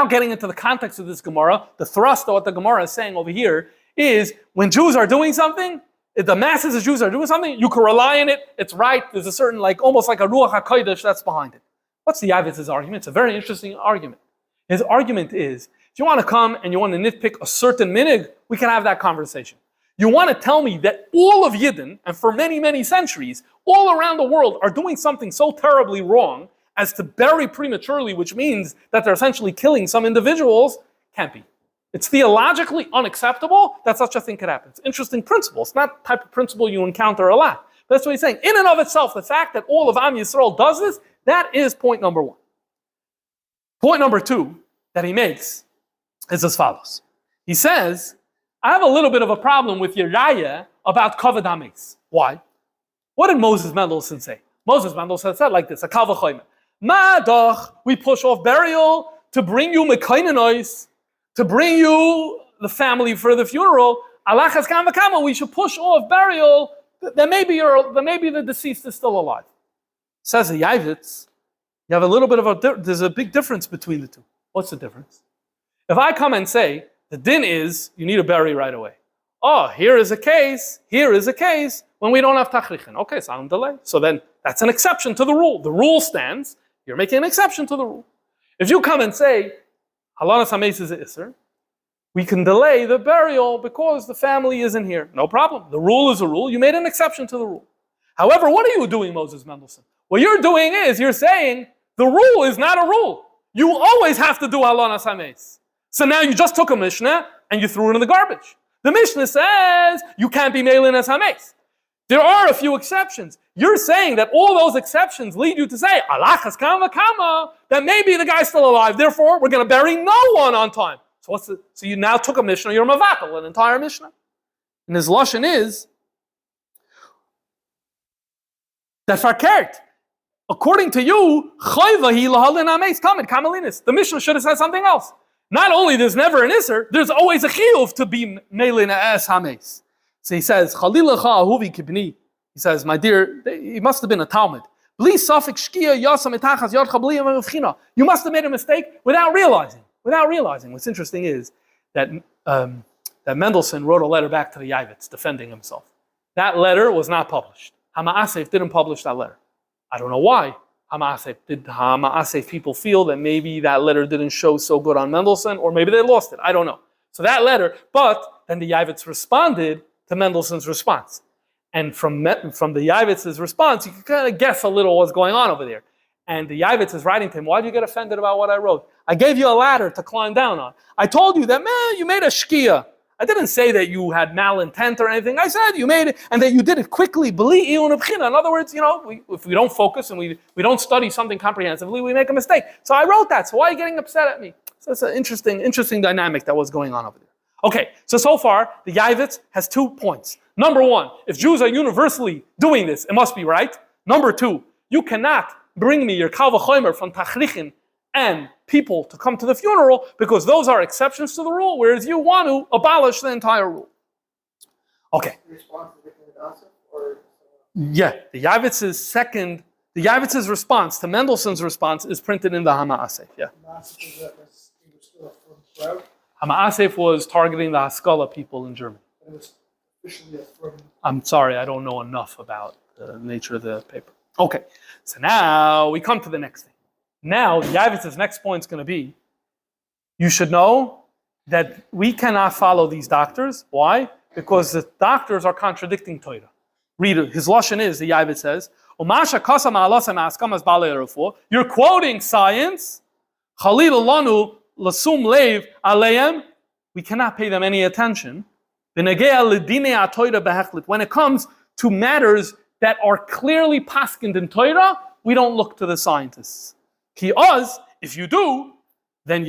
getting into the context of this Gemara, the thrust of what the Gemara is saying over here is when Jews are doing something, if the masses of Jews are doing something, you can rely on it, it's right, there's a certain, almost like a Ruach HaKodesh that's behind it. What's the Yavitz's argument? It's a very interesting argument. His argument is, if you want to come and you want to nitpick a certain minig, we can have that conversation. You want to tell me that all of Yidden, and for many, many centuries, all around the world are doing something so terribly wrong as to bury prematurely, which means that they're essentially killing some individuals, can't be. It's theologically unacceptable that such a thing could happen. It's an interesting principle. It's not the type of principle you encounter a lot. But that's what he's saying. In and of itself, the fact that all of Am Yisrael does this, that is point number one. Point number two that he makes is as follows. He says, I have a little bit of a problem with your raya about kavod hametz. Why? What did Moses Mendelssohn say? Moses Mendelssohn said like this, a kal v'chomer. Ma'adach, we push off burial to bring you mekainenois, to bring you the family for the funeral. Alachas kam v'kama, we should push off burial, that maybe the deceased is still alive. Says the Yavitz, you have a little bit of there's a big difference between the two. What's the difference? If I come and say, the din is, you need to bury right away. Oh, here is a case when we don't have tachrichin. Okay, so I'm delay. So then that's an exception to the rule. The rule stands, you're making an exception to the rule. If you come and say, halanas hametz is a isser, we can delay the burial because the family isn't here. No problem. The rule is a rule. You made an exception to the rule. However, what are you doing, Moses Mendelssohn? What you're doing is, you're saying, the rule is not a rule. You always have to do halanas hametz. So now you just took a Mishnah and you threw it in the garbage. The Mishnah says you can't be meilin as hametz. There are a few exceptions. You're saying that all those exceptions lead you to say, alachas kama kama, that maybe the guy's still alive, therefore we're going to bury no one on time. So you now took a Mishnah, you're mavatal, an entire Mishnah. And his lashon is that farkert. According to you, chayva hi lahalin hametz kamid kamalinis. The Mishnah should have said something else. Not only there's never an isser, there's always a chiyuv to be meilin as hametz. So he says, Chalilacha ahuvi kibni. He says, my dear, he must have been a Talmud. You must have made a mistake without realizing. What's interesting is that Mendelssohn wrote a letter back to the Yavitz defending himself. That letter was not published. Hama'asef didn't publish that letter. I don't know why. Did Hama'asef people feel that maybe that letter didn't show so good on Mendelssohn, or maybe they lost it? I don't know. So that letter, but then the Yavitz responded to Mendelssohn's response. And from the Yavitz's response, you can kind of guess a little what's going on over there. And the Yavitz is writing to him, why did you get offended about what I wrote? I gave you a ladder to climb down on. I told you that, you made a shkia. I didn't say that you had malintent or anything. I said you made it, and that you did it quickly. In other words, if we don't focus and we don't study something comprehensively, we make a mistake. So I wrote that. So why are you getting upset at me? So it's an interesting dynamic that was going on over there. Okay, so far, the Yavitz has 2 points. Number one, if Jews are universally doing this, it must be right. Number two, you cannot bring me your Kal V'chomer from Tachrichin and people to come to the funeral because those are exceptions to the rule, whereas you want to abolish the entire rule. Okay. Yeah, the Yavitz's response to Mendelssohn's response is printed in the Hama'asef. Yeah. Hama'asef was targeting the Haskalah people in Germany. I'm sorry, I don't know enough about the nature of the paper. Okay, so now we come to the next thing. Now, Yavitz's next point is going to be, you should know that we cannot follow these doctors. Why? Because the doctors are contradicting Torah. Read it. His lashon is, the Yavitz says, you're quoting science, we cannot pay them any attention. When it comes to matters that are clearly paskined in Torah, we don't look to the scientists. If you do, then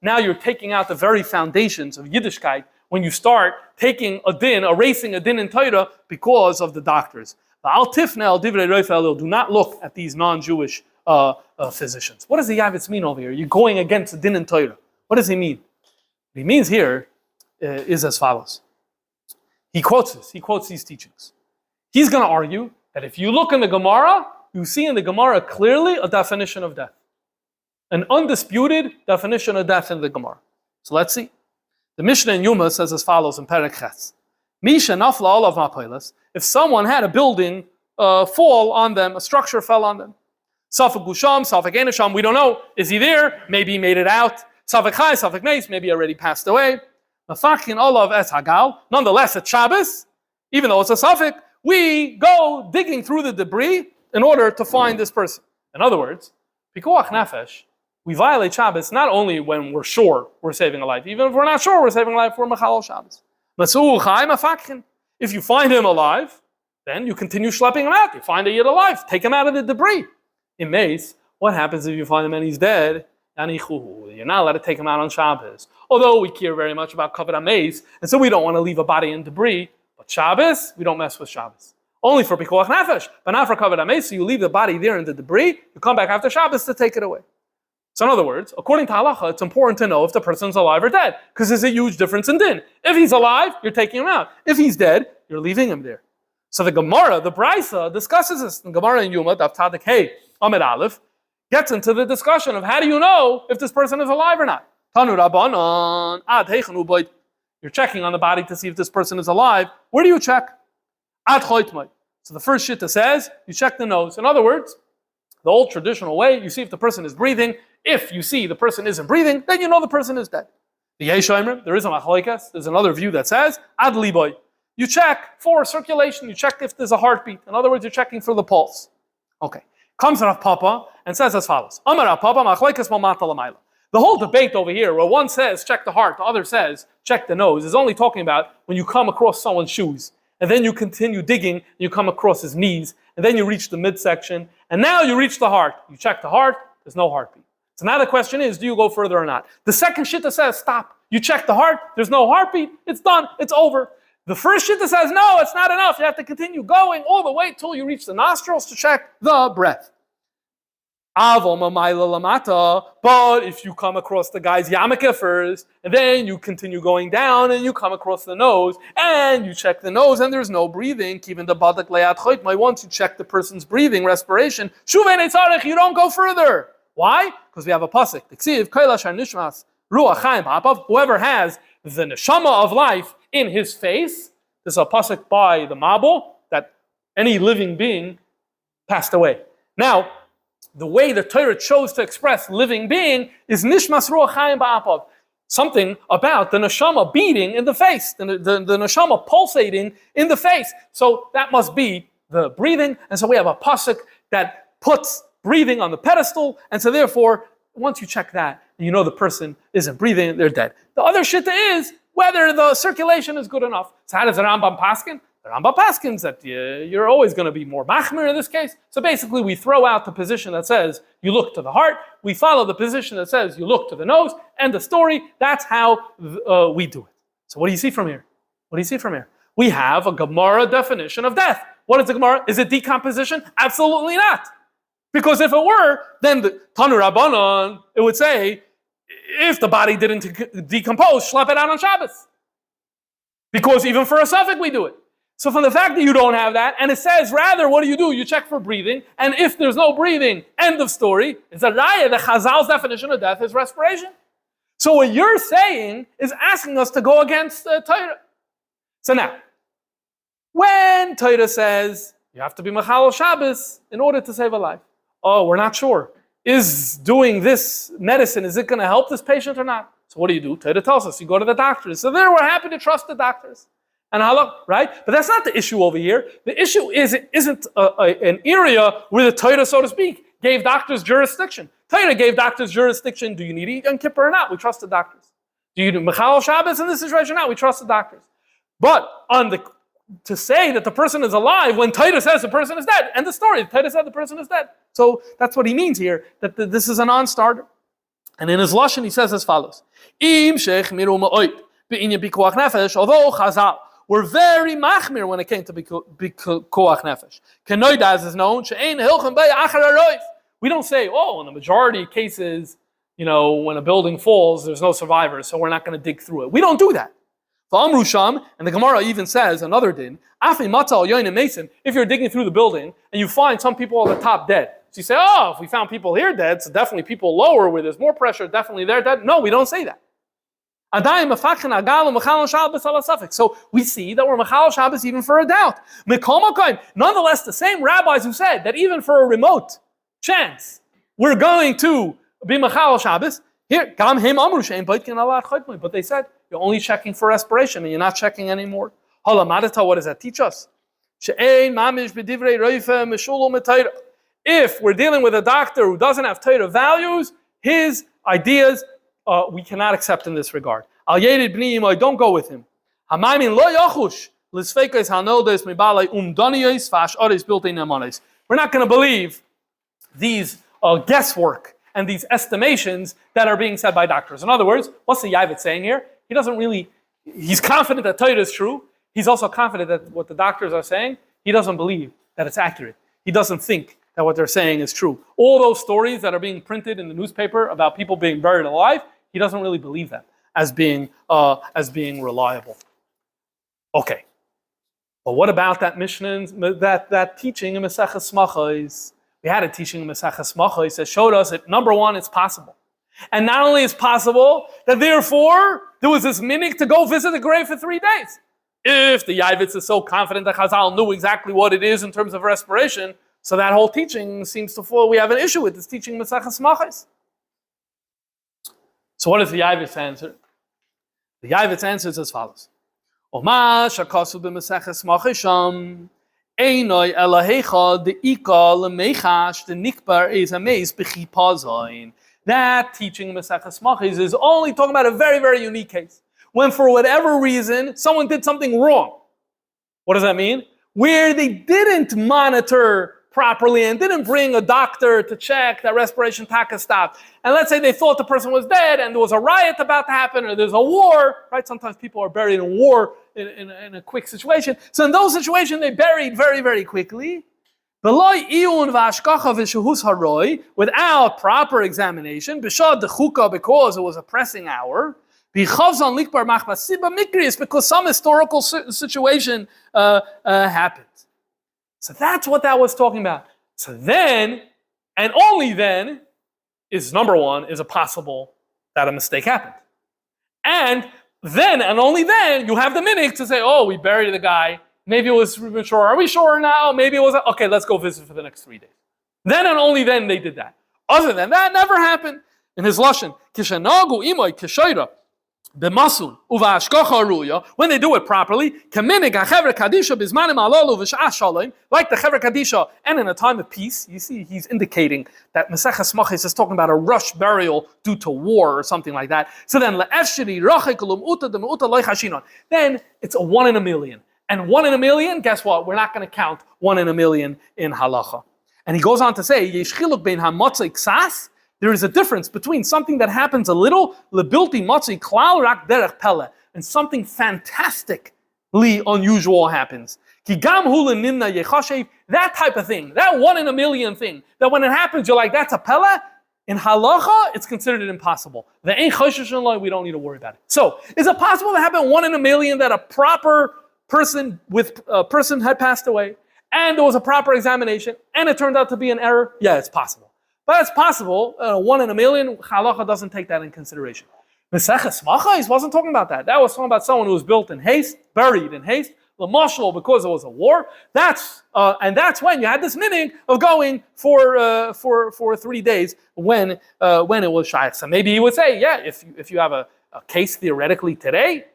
now you're taking out the very foundations of Yiddishkeit when you start taking a din, erasing a din in Torah because of the doctors. Do not look at these non-Jewish physicians. What does the Yavitz mean over here? You're going against the din in Torah. What does he mean? What he means here is as follows. He quotes these teachings. He's going to argue that if you look in the Gemara, you see in the Gemara clearly a definition of death. An undisputed definition of death in the Gemara. So let's see. The Mishnah in Yuma says as follows in Perek Ches. Misha nafla olav mapilas. If someone had a building fall on them, a structure fell on them. Safek Gusham, Safek Enesham, we don't know. Is he there? Maybe he made it out. Safek Chai, Safek Meis, maybe already passed away. Mafakin olav es hagal. Nonetheless, at Shabbos, even though it's a Safek, we go digging through the debris in order to find this person. In other words, Pikuach Nefesh, we violate Shabbos not only when we're sure we're saving a life, even if we're not sure we're saving a life, we're Mechalal Shabbos. If you find him alive, then you continue schlepping him out. You find a yid alive, take him out of the debris. In Mace, what happens if you find him and he's dead? You're not allowed to take him out on Shabbos. Although we care very much about Kavod HaMeis, and so we don't want to leave a body in debris. But Shabbos, we don't mess with Shabbos. Only for Pikuach Nefesh, but not for Kavod HaMeis. So you leave the body there in the debris, you come back after Shabbos to take it away. So in other words, according to halacha, it's important to know if the person's alive or dead, because there's a huge difference in din. If he's alive, you're taking him out. If he's dead, you're leaving him there. So the Gemara, the Brisa, discusses this. The Gemara in Yuma, Daf Tadik Hey, Amid Aleph, gets into the discussion of how do you know if this person is alive or not? Tanu Rabbanan, Ad Heichanu Boit. You're checking on the body to see if this person is alive. Where do you check? Ad Choitmai. So the first shitta says, you check the nose. In other words, the old traditional way, you see if the person is breathing. If you see the person isn't breathing, then you know the person is dead. The Yeshayimrim, there is a Machalikas, there's another view that says, Ad Liboy. You check for circulation, you check if there's a heartbeat. In other words, you're checking for the pulse. Okay. Comes Rav Papa and says as follows. Amar Rav Papa, Machalikas Mamata Lamayla. The whole debate over here, where one says, check the heart, the other says, check the nose, is only talking about when you come across someone's shoes. And then you continue digging, you come across his knees, and then you reach the midsection, and now you reach the heart. You check the heart, there's no heartbeat. So now the question is, do you go further or not? The second shitta says, stop. You check the heart, there's no heartbeat, it's done, it's over. The first shitta says, no, it's not enough. You have to continue going all the way till you reach the nostrils to check the breath. But if you come across the guy's yarmulke first, and then you continue going down, and you come across the nose, and you check the nose, and there's no breathing, even the badak le'at choitmai, once you check the person's breathing, respiration, shuven etzarech, you don't go further. Why? Because we have a pasuk. Whoever has the neshama of life in his face, there's a pasuk by the Mabul that any living being passed away. Now, the way the Torah chose to express living being is nishmas ruach chaim ba'apav. Something about the neshama beating in the face, the neshama pulsating in the face. So that must be the breathing. And so we have a pasuk that puts breathing on the pedestal. And so therefore, once you check that, you know the person isn't breathing, they're dead. The other shitta is whether the circulation is good enough. So how does the Rambam paskin? The Rambam paskins that you're always going to be more machmir in this case. So basically, we throw out the position that says you look to the heart. We follow the position that says you look to the nose. And the story. That's how we do it. So what do you see from here? What do you see from here? We have a Gemara definition of death. What is the Gemara? Is it decomposition? Absolutely not. Because if it were, then the Tanu Rabbanon, it would say, if the body didn't decompose, schlep it out on Shabbos. Because even for a suffix we do it. So from the fact that you don't have that, and it says rather, what do? You check for breathing, and if there's no breathing, end of story. It's a raya. The Chazal's definition of death is respiration. So what you're saying is asking us to go against Torah. So now, when Torah says you have to be Machal Shabbos in order to save a life, oh, we're not sure. Is doing this medicine, is it going to help this patient or not? So what do? Torah tells us you go to the doctors. So there we're happy to trust the doctors. And halakha, right? But that's not the issue over here. The issue isn't an area where the Torah, so to speak, gave doctors jurisdiction. Torah gave doctors jurisdiction. Do you need Yom Kippur or not? We trust the doctors. Do you do Mechal Shabbos in this situation or not? We trust the doctors. But to say that the person is alive when Torah says the person is dead, and the story, Torah said the person is dead. So that's what he means here, that this is a non-starter. And in his Lashon he says as follows. Although Chazal were very machmir when it came to koach nefesh. Kenoidas is known. We don't say, oh, in the majority of cases, when a building falls, there's no survivors, so we're not going to dig through it. We don't do that. And the Gemara even says, another din, if you're digging through the building and you find some people at the top dead, so you say, oh, if we found people here dead, so definitely people lower where there's more pressure, definitely they're dead. No, we don't say that. So we see that we're Machal Shabbos even for a doubt. Nonetheless, the same rabbis who said that even for a remote chance, we're going to be Machal Shabbos, here, but they said, you're only checking for respiration and you're not checking anymore. What does that teach us? If we're dealing with a doctor who doesn't have Torah values, his ideas we cannot accept in this regard. Don't go with him. We're not going to believe these guesswork and these estimations that are being said by doctors. In other words, what's the Yavit saying here? He's confident that Torah is true. He's also confident that what the doctors are saying, he doesn't believe that it's accurate. He doesn't think that what they're saying is true. All those stories that are being printed in the newspaper about people being buried alive, he doesn't really believe them as being reliable. Okay, but what about that Mishnah, that teaching in Maseches Smachos? We had a teaching in Maseches Smachos that showed us that number one, it's possible, and not only is possible that therefore there was this minhag to go visit the grave for 3 days. If the Yavitz is so confident that Chazal knew exactly what it is in terms of respiration, so that whole teaching seems to fall. We have an issue with this teaching Maseches Smachos. So what does the Yavitz answer? The Yavitz answers as follows. Oma shakasu b'Maseches Smachos einoi elahecha deika lemechash denikbar is amazed b'chipazayin. That teaching Maseches Smachos is only talking about a very, very unique case. When for whatever reason, someone did something wrong. What does that mean? Where they didn't monitor properly and didn't bring a doctor to check that respiration taka stopped. And let's say they thought the person was dead and there was a riot about to happen or there's a war, right? Sometimes people are buried in war in a quick situation. So in those situations, they buried very, very quickly. Without proper examination, because it was a pressing hour, because some historical situation happened. So that's what that was talking about. So then, and only then, is number one, is it possible that a mistake happened. And then, and only then, you have the minhag to say, oh, we buried the guy, maybe it was premature, are we sure now? Maybe it was, okay, let's go visit for the next 3 days. Then and only then they did that. Other than that, never happened. In his Lashon, Kishanagu imoy kishaira, b'masun uva'ashkocha ruya, when they do it properly, kaminig ha'chever kadisha bizmanim alalu v'sha'ah shalom, like the chever kadisha, and in a time of peace. You see, he's indicating that Maseches Smachos is talking about a rush burial due to war or something like that. So then, le'efshiri rachek l'mu'uta d'mu'uta loy chashinon. Then it's a 1 in a million. And 1 in a million, guess what? We're not going to count 1 in a million in halacha. And he goes on to say, Yesh chiluk bein hamotzei ksas. There is a difference between something that happens a little, lebilti motzei klal rak derech pele, and something fantastically unusual happens. Ki gam hu lenimna yechashev, that type of thing, that 1 in a million thing, that when it happens, you're like, that's a pele. In halacha, it's considered impossible. The ain't choshesh in law, we don't need to worry about it. So, is it possible to happen 1 in a million that a proper person had passed away, and there was a proper examination, and it turned out to be an error? Yeah, it's possible. But it's possible, 1 in a million, halacha doesn't take that in consideration. Meseches Machais wasn't talking about that. That was talking about someone who was built in haste, buried in haste, l'mashal, because there was a war. That's when you had this minhag of going for 3 days when it was shaykh. So maybe he would say, yeah, if you have a case theoretically today,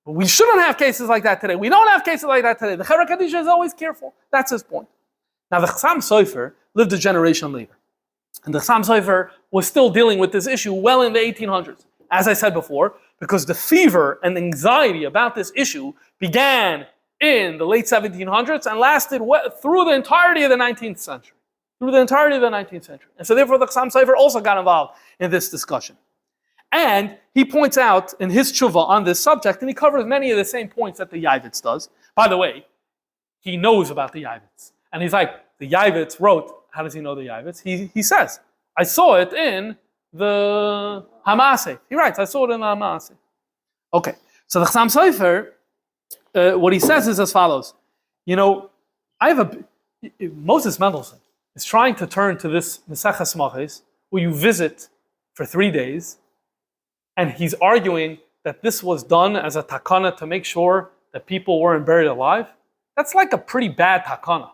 but we shouldn't have cases like that today. We don't have cases like that today. The Chevra Kadisha is always careful. That's his point. Now the Chassam Sofer lived a generation later. And the Chassam Sofer was still dealing with this issue well in the 1800s. As I said before, because the fever and anxiety about this issue began in the late 1700s and lasted through the entirety of the 19th century. And so therefore the Chassam Sofer also got involved in this discussion. And he points out in his tshuva on this subject, and he covers many of the same points that the Yavitz does. By the way, he knows about the Yavitz. And he's like, the Yavitz wrote, how does he know the Yavitz? He says, I saw it in the Hamaseh. He writes, I saw it in the Hamaseh. Okay, so the Chassam Sofer, what he says is as follows. You know, Moses Mendelssohn is trying to turn to this Meseches Machos, where you visit for 3 days, and he's arguing that this was done as a takana to make sure that people weren't buried alive. That's like a pretty bad takana.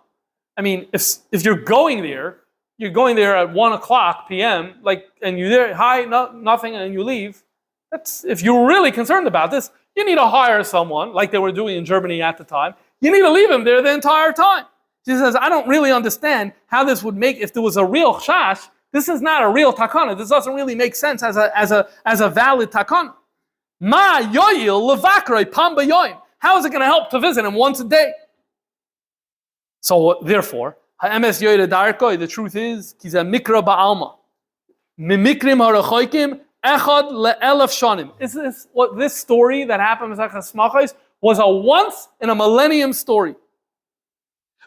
I mean, if you're going there at 1:00 p.m., and you're there, hi, nothing, and you leave. That's, if you're really concerned about this, you need to hire someone, like they were doing in Germany at the time. You need to leave him there the entire time. She says, I don't really understand how this would make, if there was a real chash, this is not a real takana. This doesn't really make sense as a valid takana. Ma yoyil levakrei pam bayoim. How is it going to help to visit him once a day? So therefore, ha'emes yoyil darkoi, the truth is, kiza mikra ba'alma. Mimikrim harachoikim echad le'elef shanim. This story that happened in Meseches Machos was a once in a millennium story.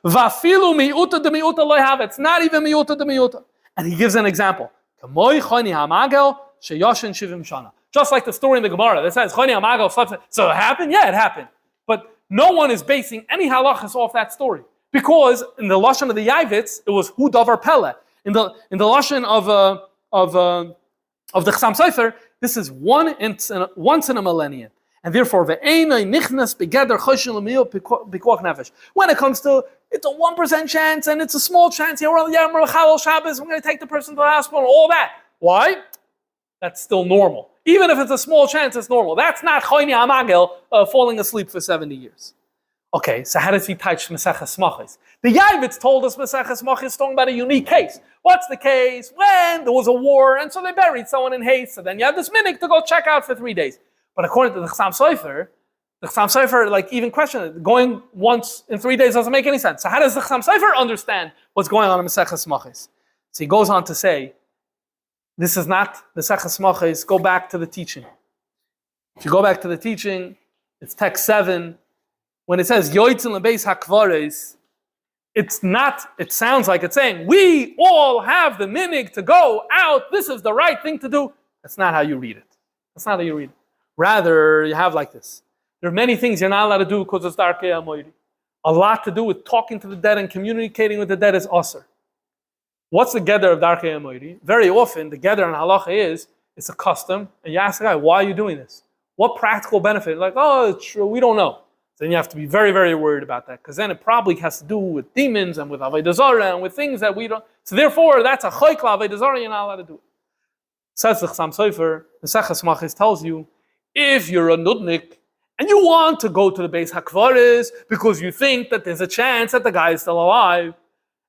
Vafilu miuta de miuta lo have. It's not even miuta de miuta. And he gives an example. Just like the story in the Gemara that says, Choni Hamagel slept. So it happened? Yeah, it happened. But no one is basing any halachas off that story. Because in the Lashon of the Yavitz, it was Hu Davar Pele. In the Lashon of the Chassam Sofer, this is once in a millennium. And therefore, when it comes to, it's a 1% chance and it's a small chance, we're going to take the person to the hospital and all that. Why? That's still normal. Even if it's a small chance, it's normal. That's not Choni Hamagel falling asleep for 70 years. Okay, so how does he touch Meseches Machos? The Yavitz told us Meseches Machos is talking about a unique case. What's the case? When there was a war and so they buried someone in haste. So then you have this minhag to go check out for 3 days. But according to the Chassam Sofer, even question it. Going once in 3 days doesn't make any sense. So how does the Chassam Sofer understand what's going on in Meseches Machos? So he goes on to say, this is not Meseches Machos. Go back to the teaching. If you go back to the teaching, it's text 7. When it says Yoitzin lebeis hakvares, it's not. It sounds like it's saying we all have the minhag to go out. This is the right thing to do. That's not how you read it. Rather, you have like this. There are many things you're not allowed to do because it's Darkei Amoiri. A lot to do with talking to the dead and communicating with the dead is Asr. What's the gather of Darkei Amoiri? Very often, the gather in halacha it's a custom, and you ask the guy, why are you doing this? What practical benefit? Like, oh, it's true, we don't know. Then you have to be very, very worried about that, because then it probably has to do with demons and with Avodah Zarah and with things that we don't. So therefore, that's a choikla Avodah Zarah, you're not allowed to do it. Says the Chassam Sofer, the Meseches Machos tells you, if you're a nudnik and you want to go to the Beis HaKvaris because you think that there's a chance that the guy is still alive,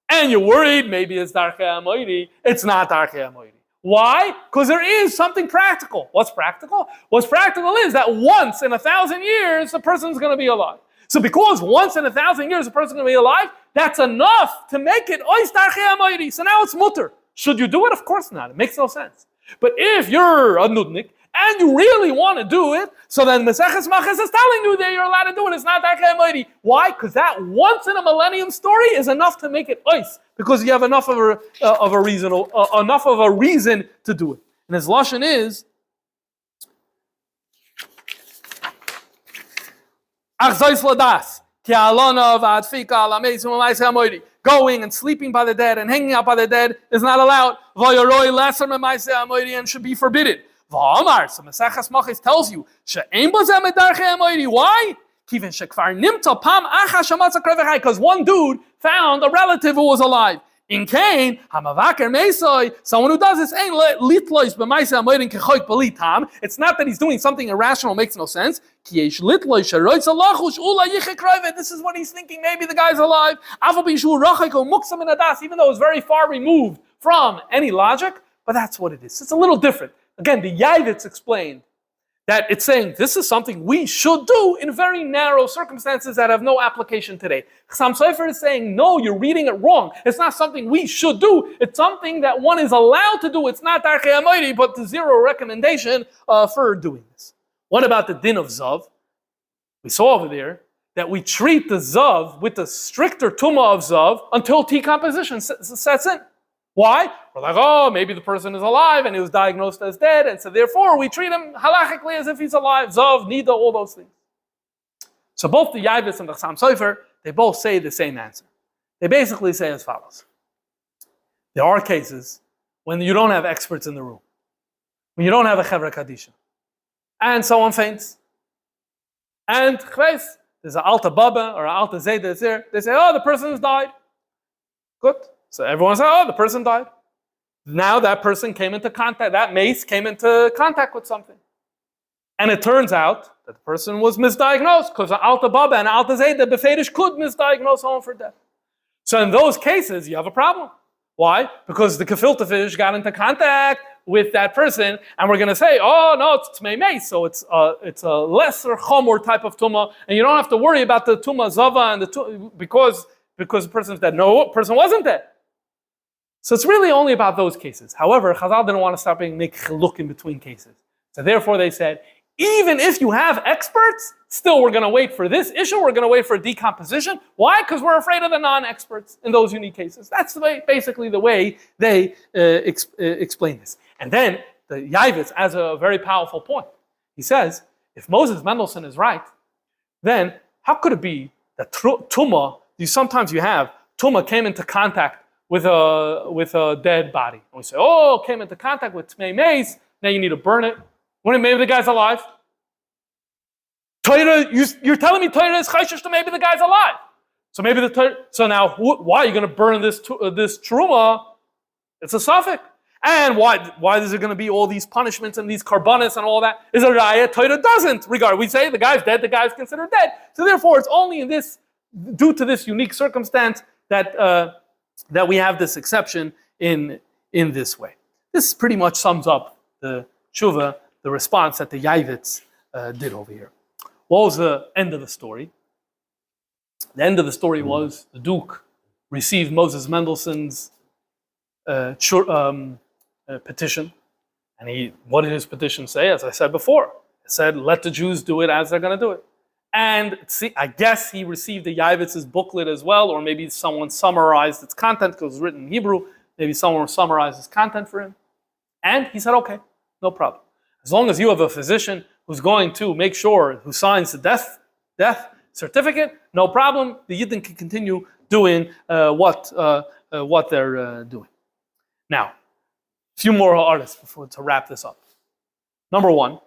and you're worried maybe it's Darkei Amoiri, it's not Darkei Amoiri. Why? Because there is something practical. What's practical? What's practical is that once in 1,000 years, the person's going to be alive. So because once in 1,000 years a person is going to be alive, that's enough to make it ois darchei hamoiri. So now it's mutter. Should you do it? Of course not. It makes no sense. But if you're a nudnik and you really want to do it, so then Maseches Machas is telling you that you're allowed to do it. It's not darchei hamoiri. Why? Because that once in a millennium story is enough to make it ois, because you have enough of a reason to do it. And his lashon is going and sleeping by the dead and hanging out by the dead is not allowed. And should be forbidden. So Maseches Machas tells you, why? Because one dude found a relative who was alive. In Cain, someone who does this, it's not that he's doing something irrational, makes no sense. This is what he's thinking, maybe the guy's alive, even though it's very far removed from any logic, but that's what it is. It's a little different. Again, the Yavitz explained that it's saying this is something we should do in very narrow circumstances that have no application today. Chassam Sofer is saying, no, you're reading it wrong. It's not something we should do. It's something that one is allowed to do. It's not darchei hamoiri, but the zero recommendation for doing this. What about the din of Zav? We saw over there that we treat the Zav with the stricter tumah of Zav until decomposition sets in. Why? We're like, oh, maybe the person is alive and he was diagnosed as dead, and so therefore we treat him halachically as if he's alive. Zav, nida, all those things. So both the Yavitz and the Chassam Sofer, they both say the same answer. They basically say as follows. There are cases when you don't have experts in the room, when you don't have a Chevra Kadisha, and someone faints. And there's an Alta Baba or an Alta Zayda that's there. They say, oh, the person has died. Good. So everyone said, oh, the person died. Now that person came into contact, that mace came into contact with something. And it turns out that the person was misdiagnosed because Alta Baba and Alta Zayda Befedish could misdiagnose someone for death. So in those cases, you have a problem. Why? Because the gefilte fish got into contact with that person, and we're going to say, oh, no, it's tmei mace, so it's a lesser chomor type of tumah, and you don't have to worry about the tumah zava and because the person's dead. No, the person wasn't dead. So it's really only about those cases. However, Chazal didn't want to stop being make chiluk in between cases. So therefore they said, even if you have experts, still we're going to wait for this issue, we're going to wait for decomposition. Why? Because we're afraid of the non-experts in those unique cases. That's basically the way they explain this. And then the Yavitz has a very powerful point. He says, if Moses Mendelssohn is right, then how could it be that tumah, sometimes you have, tumah came into contact with a dead body. And we say, oh, came into contact with tmei mace, now you need to burn it. Maybe the guy's alive. You're telling me Torah is chayshish to maybe the guy's alive. So maybe so now why are you going to burn this truma? It's a suffix. And why is there going to be all these punishments and these karbanis and all that? Is a raya Torah doesn't regard. We say the guy's dead, the guy's considered dead. So therefore it's only due to this unique circumstance that we have this exception in this way. This pretty much sums up the tshuva, the response that the Yavitz did over here. What was the end of the story? The end of the story was the Duke received Moses Mendelssohn's petition. And what did his petition say? As I said before, it said, let the Jews do it as they're going to do it. And I guess he received the Yavitz's booklet as well, or maybe someone summarized its content because it was written in Hebrew. Maybe someone summarized its content for him. And he said, okay, no problem. As long as you have a physician who's going to make sure, who signs the death certificate, no problem. The Yidden can continue doing what they're doing. Now, a few more artists to wrap this up. Number one,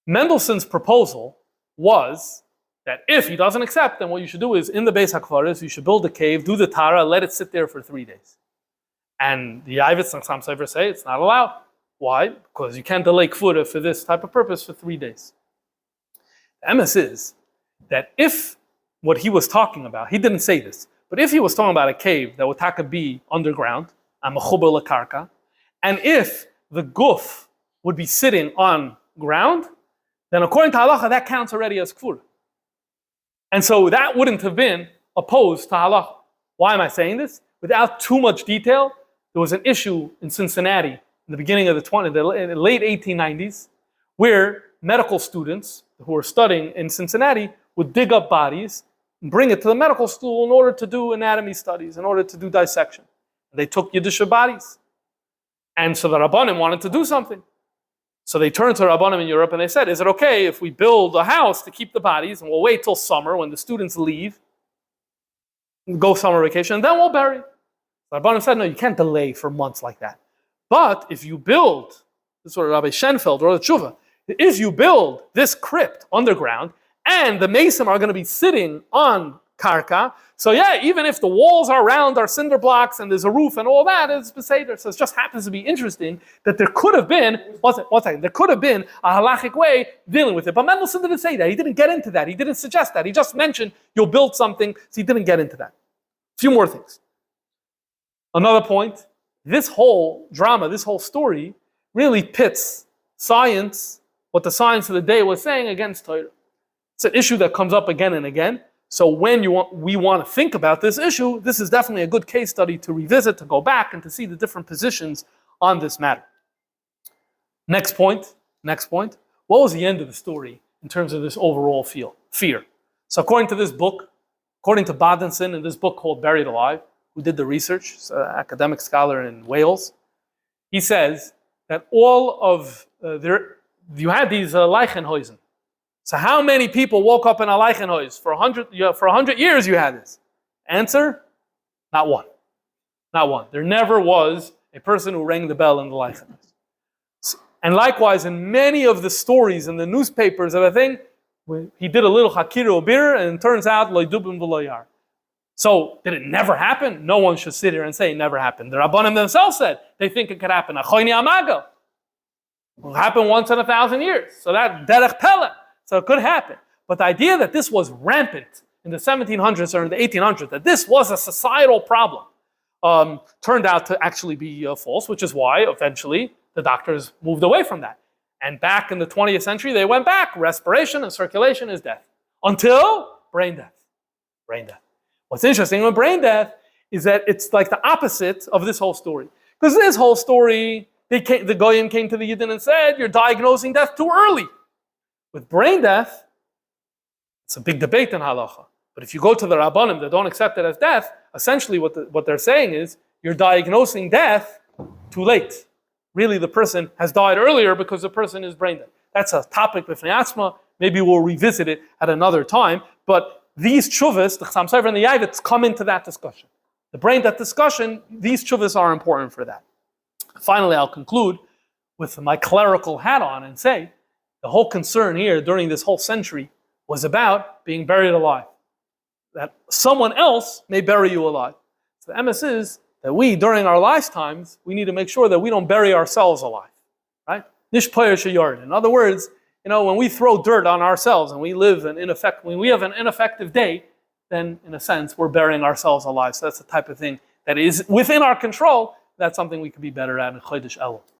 Mendelssohn's proposal was that if he doesn't accept, then what you should do is in the Beis HaKvaros, you should build a cave, do the Tara, let it sit there for 3 days. And the Yavitz and Chassam Sofer say it's not allowed. Why? Because you can't delay Kfura for this type of purpose for 3 days. The emes is that if what he was talking about, he didn't say this, but if he was talking about a cave that would be underground, and if the guf would be sitting on ground, then according to halacha, that counts already as kfura. And so that wouldn't have been opposed to halacha. Why am I saying this? Without too much detail, there was an issue in Cincinnati in the beginning of the late 1890s, where medical students who were studying in Cincinnati would dig up bodies and bring it to the medical school in order to do anatomy studies, in order to do dissection. They took Yiddish bodies. And so the Rabbanim wanted to do something. So they turned to Rabbanim in Europe and they said, is it okay if we build a house to keep the bodies and we'll wait till summer when the students leave, go summer vacation, and then we'll bury? The Rabbanim said, no, you can't delay for months like that. But if you build, this is what Rabbi Schenfeld wrote at Tshuva, if you build this crypt underground and the mason are going to be sitting on karka, so yeah, even if the walls are round, are cinder blocks, and there's a roof and all that, it's beseder. So it just happens to be interesting that there could have been, there could have been a halachic way dealing with it. But Mendelssohn didn't say that. He didn't get into that. He didn't suggest that. He just mentioned you'll build something, so he didn't get into that. A few more things. Another point, this whole drama, this whole story, really pits science, what the science of the day was saying, against Torah. It's an issue that comes up again and again. So when we want to think about this issue, this is definitely a good case study to revisit, to go back and to see the different positions on this matter. Next point. What was the end of the story in terms of this overall fear? So according to this book, according to Badenson in this book called Buried Alive, who did the research, an academic scholar in Wales, he says that all of you had these Leichenhäusen. So how many people woke up in a Leichenhaus? For 100 years you had this. Answer? Not one. Not one. There never was a person who rang the bell in the Leichenhaus. And likewise, in many of the stories in the newspapers of a thing, he did a little hakir bir, and it turns out lo dubim v'lo yar. So did it never happen? No one should sit here and say it never happened. The Rabbanim themselves said they think it could happen. Achoyni amago. It will happen once in 1,000 years. So that derech pele. So it could happen. But the idea that this was rampant in the 1700s or in the 1800s, that this was a societal problem, turned out to actually be false, which is why eventually the doctors moved away from that. And back in the 20th century, they went back. Respiration and circulation is death. Until brain death. Brain death. What's interesting with brain death is that it's like the opposite of this whole story. Because this whole story, the Goyim came to the Yidden and said, you're diagnosing death too early. With brain death, it's a big debate in halacha. But if you go to the Rabbanim that don't accept it as death, essentially what they're saying is, you're diagnosing death too late. Really, the person has died earlier because the person is brain dead. That's a topic b'fnei atzma. Maybe we'll revisit it at another time. But these tshuvas, the Chassam Sofer and the Yavits, come into that discussion. The brain death discussion, these tshuvas are important for that. Finally, I'll conclude with my clerical hat on and say, the whole concern here during this whole century was about being buried alive. That someone else may bury you alive. So the emes is that we, during our lifetimes, we need to make sure that we don't bury ourselves alive. Right? Nish poyer sheyard. In other words, when we throw dirt on ourselves and when we have an ineffective day, then in a sense, we're burying ourselves alive. So that's the type of thing that is within our control. That's something we could be better at in Chodesh Elul.